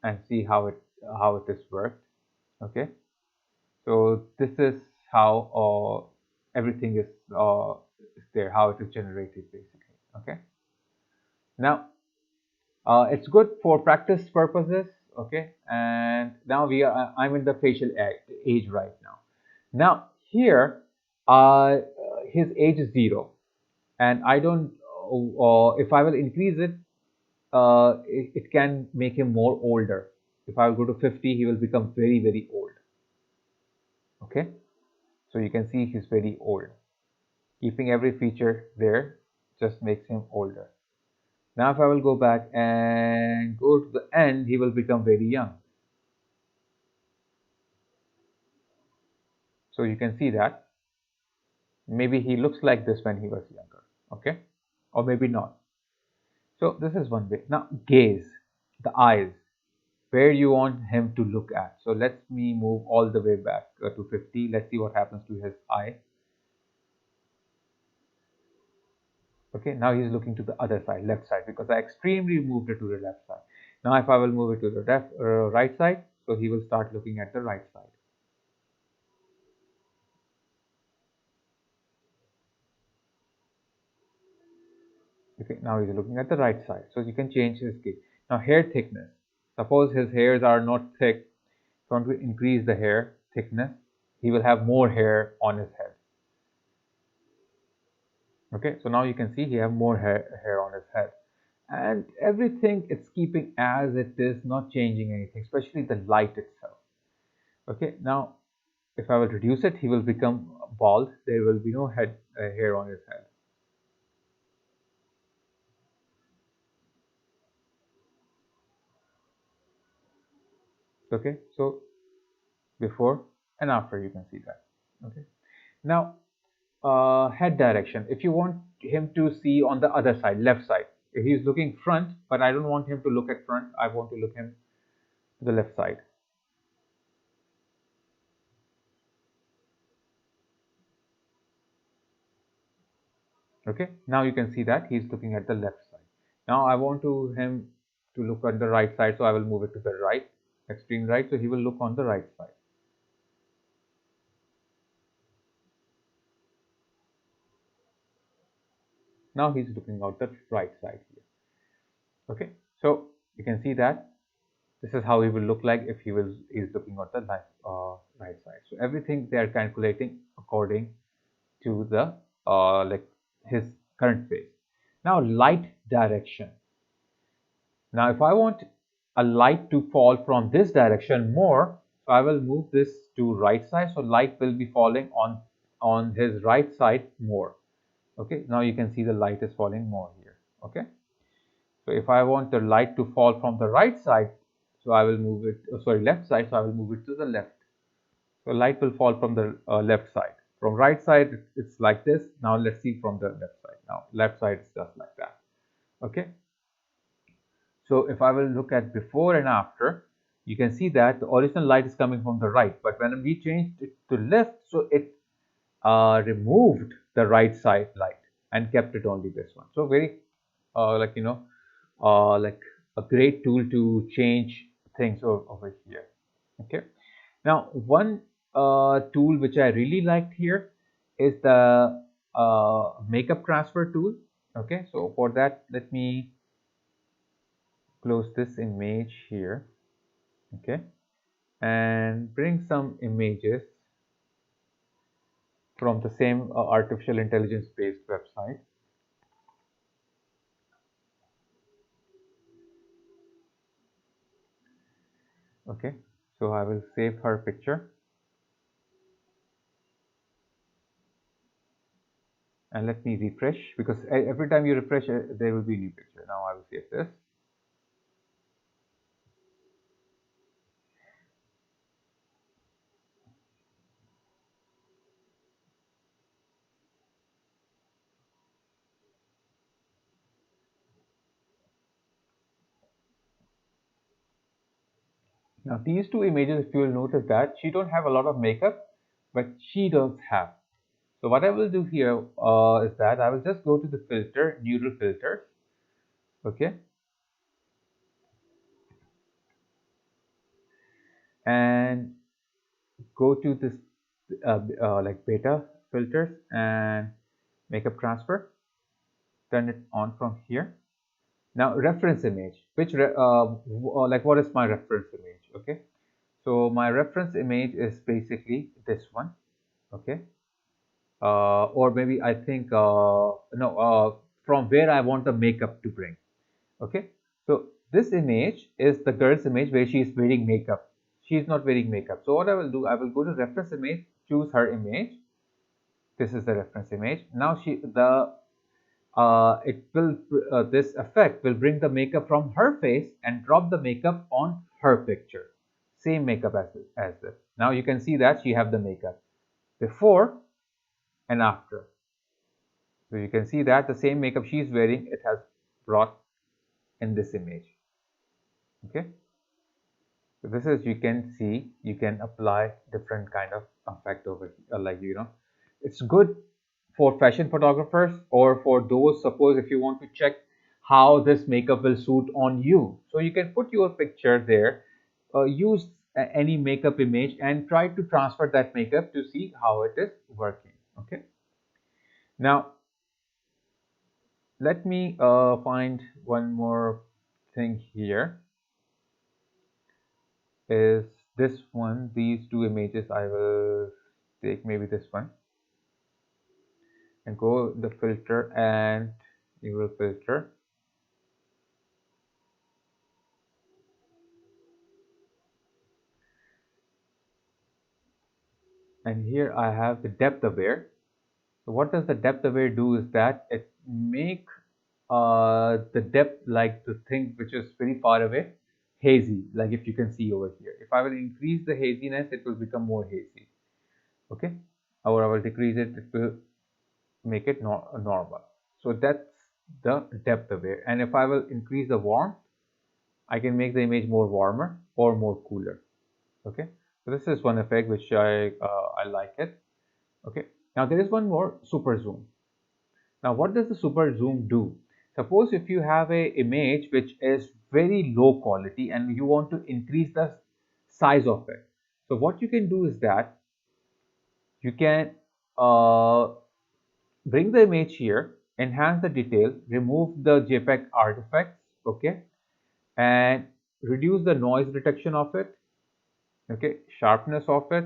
and see how it is worked. Okay, so this is how everything is there, how it is generated basically. Okay, now it's good for practice purposes. Okay, and now I'm in the facial age right now. Now here, his age is 0, and I don't if I will increase it, it can make him more older. If I will go to 50, he will become very, very old. Okay, so you can see he's very old. Keeping every feature there just makes him older. Now if I will go back and go to the end, he will become very young. So you can see that maybe he looks like this when he was younger. Okay, or maybe not. So this is one way. Now gaze, the eyes, where you want him to look at. So let me move all the way back to 50. Let's see what happens to his eye. Okay, now he's looking to the other side, left side, because I extremely moved it to the left side. Now if I will move it to the right side, so he will start looking at the right side. Okay, now he's looking at the right side, so you can change his gaze. Now hair thickness, suppose his hairs are not thick, if you want to increase the hair thickness, he will have more hair on his head. Okay, so now you can see he have more hair on his head, and everything it's keeping as it is, not changing anything, especially the light itself. Okay, now if I will reduce it, he will become bald. There will be no hair on his head. Okay, so before and after, you can see that. Okay, now head direction. If you want him to see on the other side, left side, if he's looking front, but I don't want him to look at front, I want to look him to the left side. Okay, now you can see that he's looking at the left side. Now I want him to look on the right side, so I will move it to the right, extreme right, so he will look on the right side. Now he's looking out the right side here. Okay, so you can see that this is how he will look like if he's looking at the right side. So everything they are calculating according to the like his current face. Now light direction. Now if I want a light to fall from this direction more, so I will move this to right side, so light will be falling on his right side more. Okay, now you can see the light is falling more here. Okay, so if I want the light to fall from the right side, so I will move it, left side, so I will move it to the left. So light will fall from the left side. From right side, it's like this. Now let's see from the left side. Now left side is just like that. Okay. So if I will look at before and after, you can see that the original light is coming from the right, but when we changed it to left, so it removed the right side light and kept it only this one. So very like like a great tool to change things over here. Okay, now one tool which I really liked here is the makeup transfer tool. Okay, so for that, let me close this image here. Okay, and bring some images from the same artificial intelligence based website. Okay, so I will save her picture and let me refresh, because every time you refresh there will be a new picture. Now I will save this. Now these two images, if you will notice that she don't have a lot of makeup, but she does have. So what I will do here is that I will just go to the filter, neural filters. Okay, and go to this like beta filters and makeup transfer. Turn it on from here. Now reference image, which like what is my reference image? Okay, so my reference image is basically this one. Okay, or maybe I think no, from where I want the makeup to bring. Okay, so this image is the girl's image where she is wearing makeup. She is not wearing makeup. So what I will do, I will go to reference image, choose her image. This is the reference image. Now it will this effect will bring the makeup from her face and drop the makeup on her picture. Same makeup as this. Now you can see that she have the makeup before and after. So you can see that the same makeup she is wearing, it has brought in this image. Okay, so this is, you can see, you can apply different kind of effect over here, like it's good for fashion photographers, or for those, suppose if you want to check how this makeup will suit on you, so you can put your picture there, use any makeup image and try to transfer that makeup to see how it is working. Okay, now let me find one more thing here. Is this one, these two images, I will take maybe this one and go the filter and neural filter, and here I have the depth aware. So what does the depth aware do is that it make the depth, like the thing which is very far away, hazy, like if you can see over here. If I will increase the haziness, it will become more hazy. Okay, or I will decrease it, it will make it normal. So that's the depth away. And if I will increase the warmth, I can make the image more warmer or more cooler. Okay, so this is one effect which I like it. Okay, now there is one more, super zoom. Now what does the super zoom do? Suppose if you have a image which is very low quality and you want to increase the size of it. So what you can do is that you can bring the image here, enhance the detail, remove the JPEG artifacts, okay, and reduce the noise detection of it, okay, sharpness of it,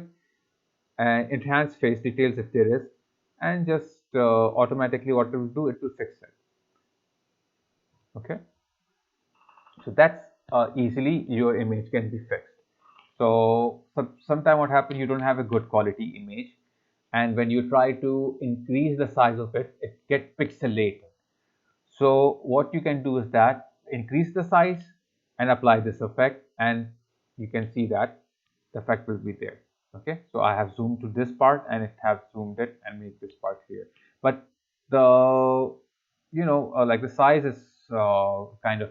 and enhance face details if there is, and just automatically what it will do, it will fix it. Okay, so that's easily your image can be fixed. So sometime what happens, you don't have a good quality image, and when you try to increase the size of it, it gets pixelated. So what you can do is that increase the size and apply this effect, and you can see that the effect will be there. Okay, so I have zoomed to this part and it have zoomed it and made this part here. But the like the size is kind of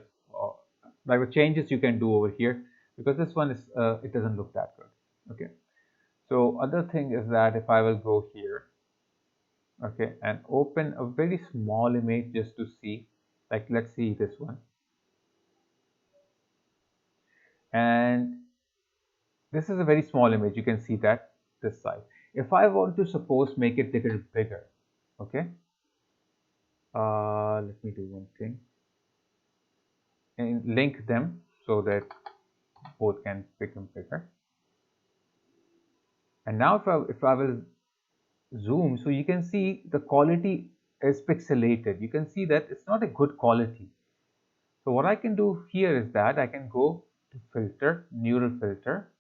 like the changes you can do over here, because this one is it doesn't look that good. Okay, so other thing is that if I will go here, okay, and open a very small image just to see, like let's see this one, and this is a very small image, you can see that this size. If I want to suppose make it a little bigger, okay, let me do one thing and link them so that both can become bigger. And now if I will zoom, so you can see the quality is pixelated. You can see that it's not a good quality. So what I can do here is that I can go to filter, neural filter,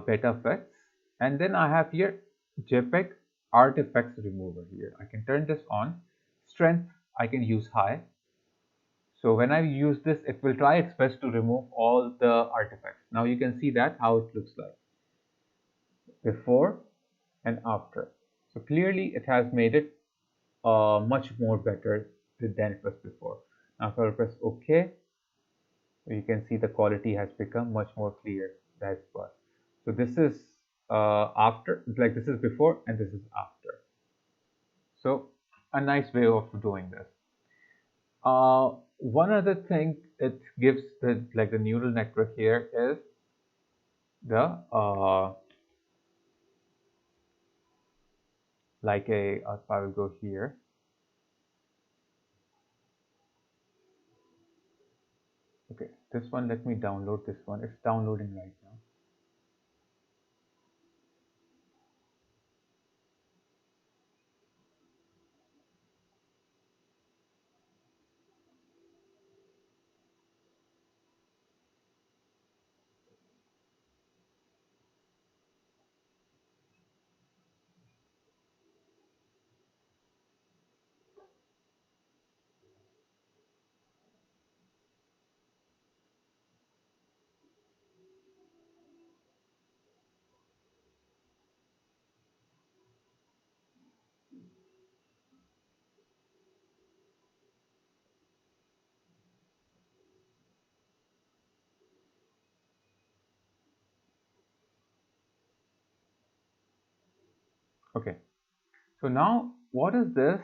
beta effects, and then I have here JPEG artifacts remover here. I can turn this on. Strength I can use high. So when I use this, it will try its best to remove all the artifacts. Now you can see that how it looks like before and after. So clearly it has made it much more better than it was before. Now if I press OK, you can see the quality has become much more clear than it was. So this is after, like this is before and this is after. So a nice way of doing this. One other thing it gives the neural network here is the if I will go here, okay, this one, let me download this one. It's downloading right now. Okay, so now what is this?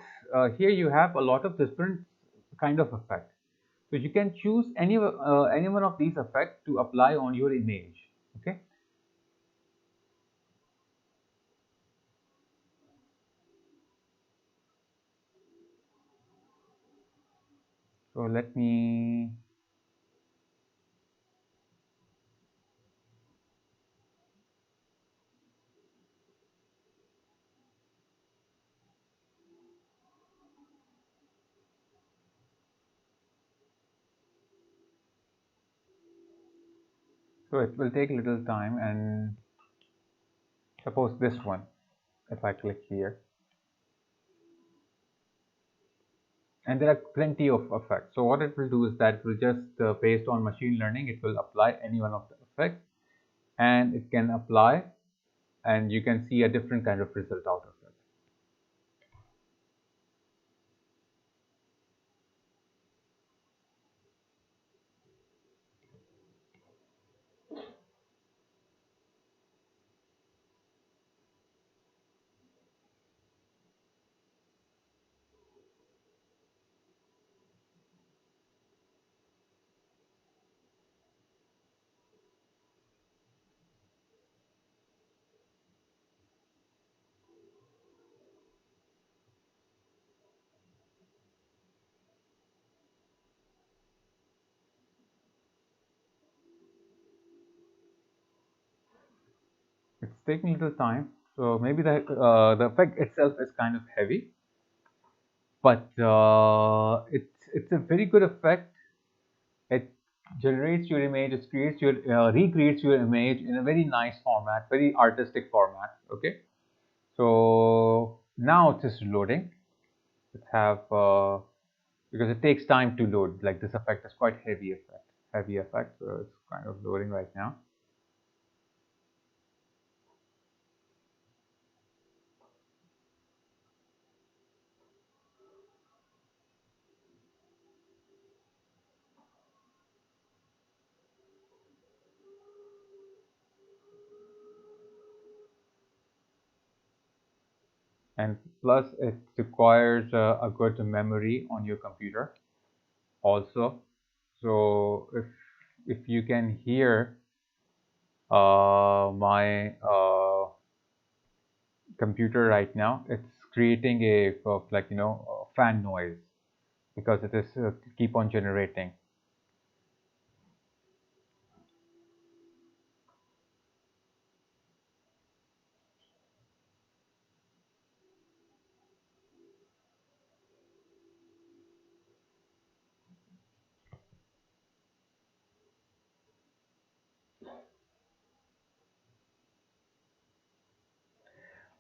Here you have a lot of different kind of effect. So you can choose any one of these effects to apply on your image. Okay. So let me, so it will take a little time, and suppose this one, if I click here, and there are plenty of effects. So what it will do is that it will just based on machine learning, it will apply any one of the effects, and it can apply and you can see a different kind of result out of it. It's taking a little time, so maybe the effect itself is kind of heavy, but it's a very good effect. It generates your image, it creates your recreates your image in a very nice format, very artistic format. Okay, so now it is loading. Let's have because it takes time to load. Like this effect is quite heavy effect. So it's kind of loading right now. And plus it requires a good memory on your computer also. So if you can hear my computer right now, it's creating a like fan noise because it is keep on generating.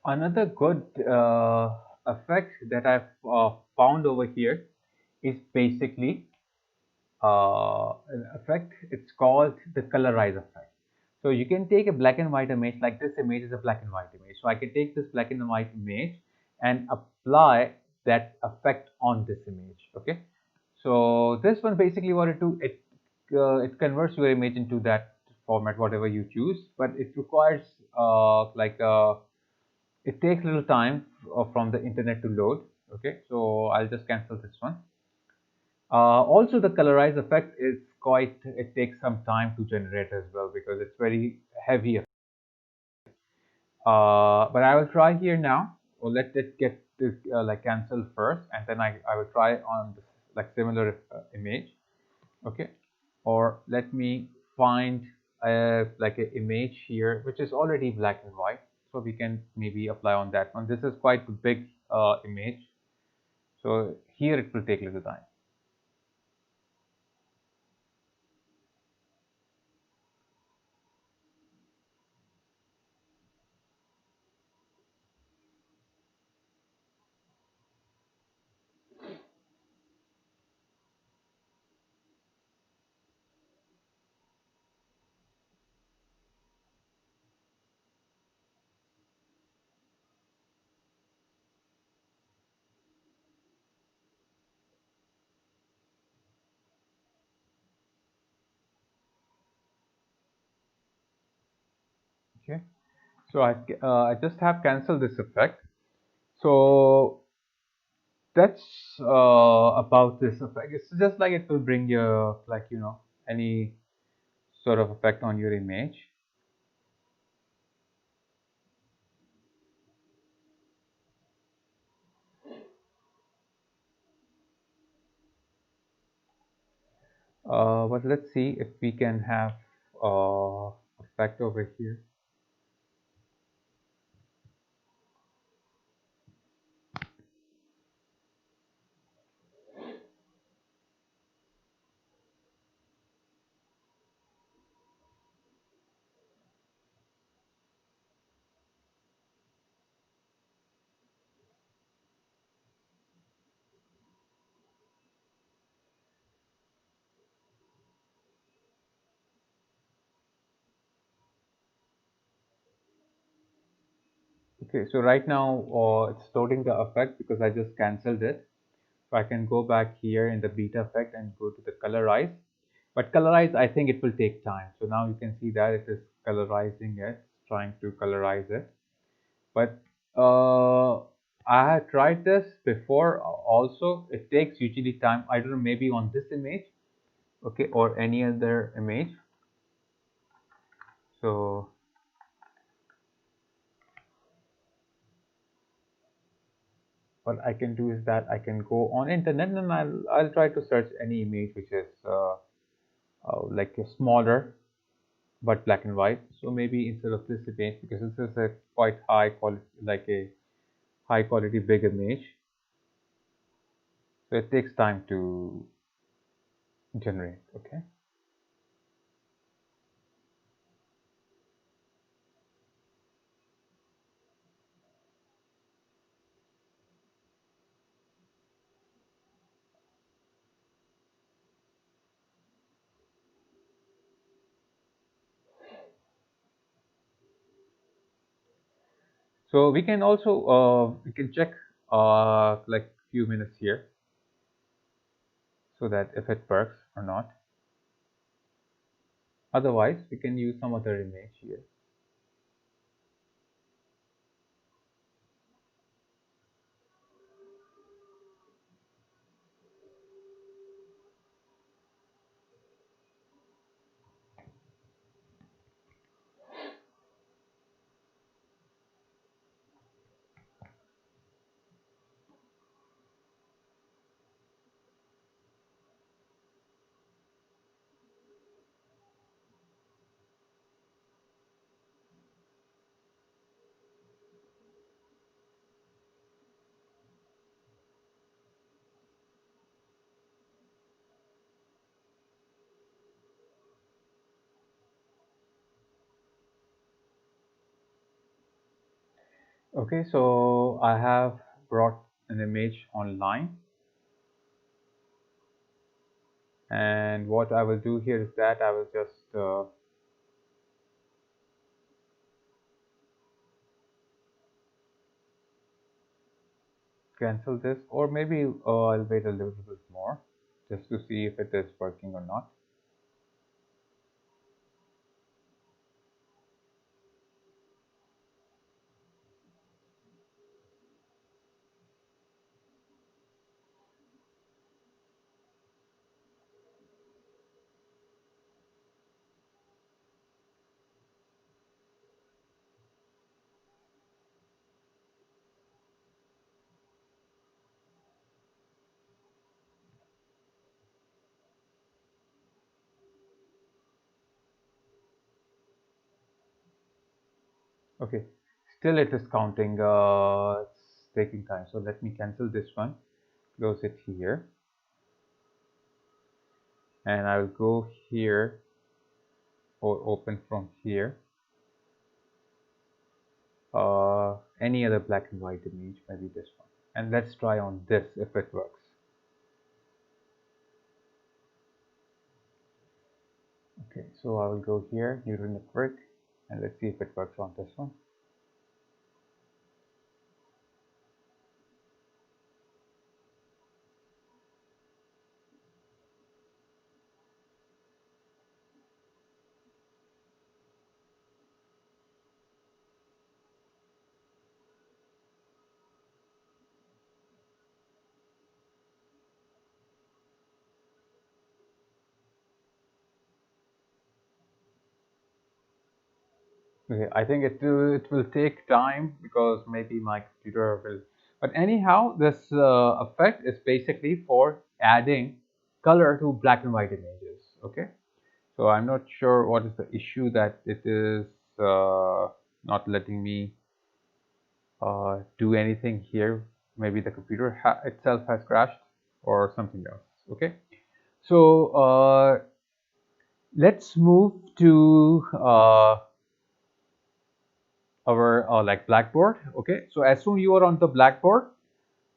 Another good effect that I've found over here is basically an effect. It's called the colorize effect. So you can take a black and white image, like this image is a black and white image. So I can take this black and white image and apply that effect on this image. Okay. So this one basically what it do, it converts your image into that format, whatever you choose, but it requires it takes a little time from the internet to load. Okay, so I'll just cancel this one. Also, the colorize effect is quite, it takes some time to generate as well because it's very heavy. But I will try here now. Or let it get this like cancelled first, and then I will try on this like similar image. Okay, or let me find like an image here which is already black and white, so we can maybe apply on that one. This is quite a big image, so here it will take a little time. Okay, so I just have canceled this effect. So that's about this effect. It's just like it will bring you like any sort of effect on your image. But let's see if we can have effect over here. Okay, so right now it's loading the effect because I just cancelled it. So I can go back here in the beta effect and go to the colorize. But colorize, I think it will take time. So now you can see that it is colorizing it, trying to colorize it. But I had tried this before also. It takes usually time. I don't know, maybe on this image, okay, or any other image. So what I can do is that I can go on internet and I'll try to search any image which is like a smaller but black and white. So maybe instead of this image, because this is a quite high quality, like a high quality big image, so it takes time to generate. Okay. So we can also we can check like few minutes here so that if it works or not. Otherwise, we can use some other image here. Okay, so I have brought an image online, and what I will do here is that I will just cancel this, or maybe I'll wait a little bit more just to see if it is working or not. Okay, still it is counting, it's taking time. So let me cancel this one, close it here, and I'll go here or open from here. Any other black and white image, maybe this one. And let's try on this if it works. Okay, so I will go here, neural network, and let's see if it works on this one. Okay, I think it will take time because maybe my computer will. But anyhow, this effect is basically for adding color to black and white images. Okay, so I'm not sure what is the issue that it is not letting me do anything here. Maybe the computer itself has crashed or something else. Okay, so let's move to our like blackboard. Okay, so as soon you are on the blackboard,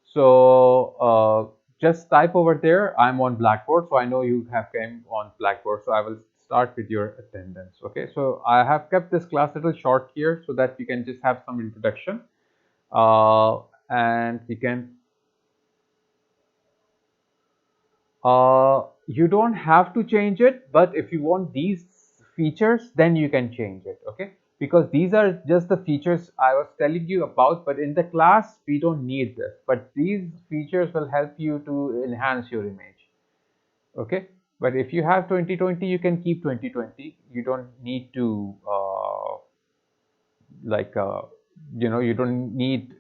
so just type over there, I'm on blackboard. So I know you have came on blackboard, so I will start with your attendance. Okay, so I have kept this class little short here so that we can just have some introduction. and you can you don't have to change it, but if you want these features, then you can change it, okay? Because these are just the features I was telling you about, but in the class we don't need this, but these features will help you to enhance your image, okay? But if you have 2020, you can keep 2020. You don't need to like you don't need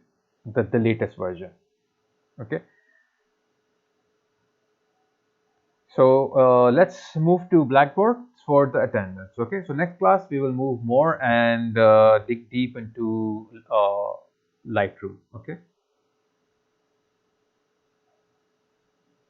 the latest version, okay? So let's move to Blackboard for the attendance. Okay, so next class we will move more and dig deep into Lightroom. Okay.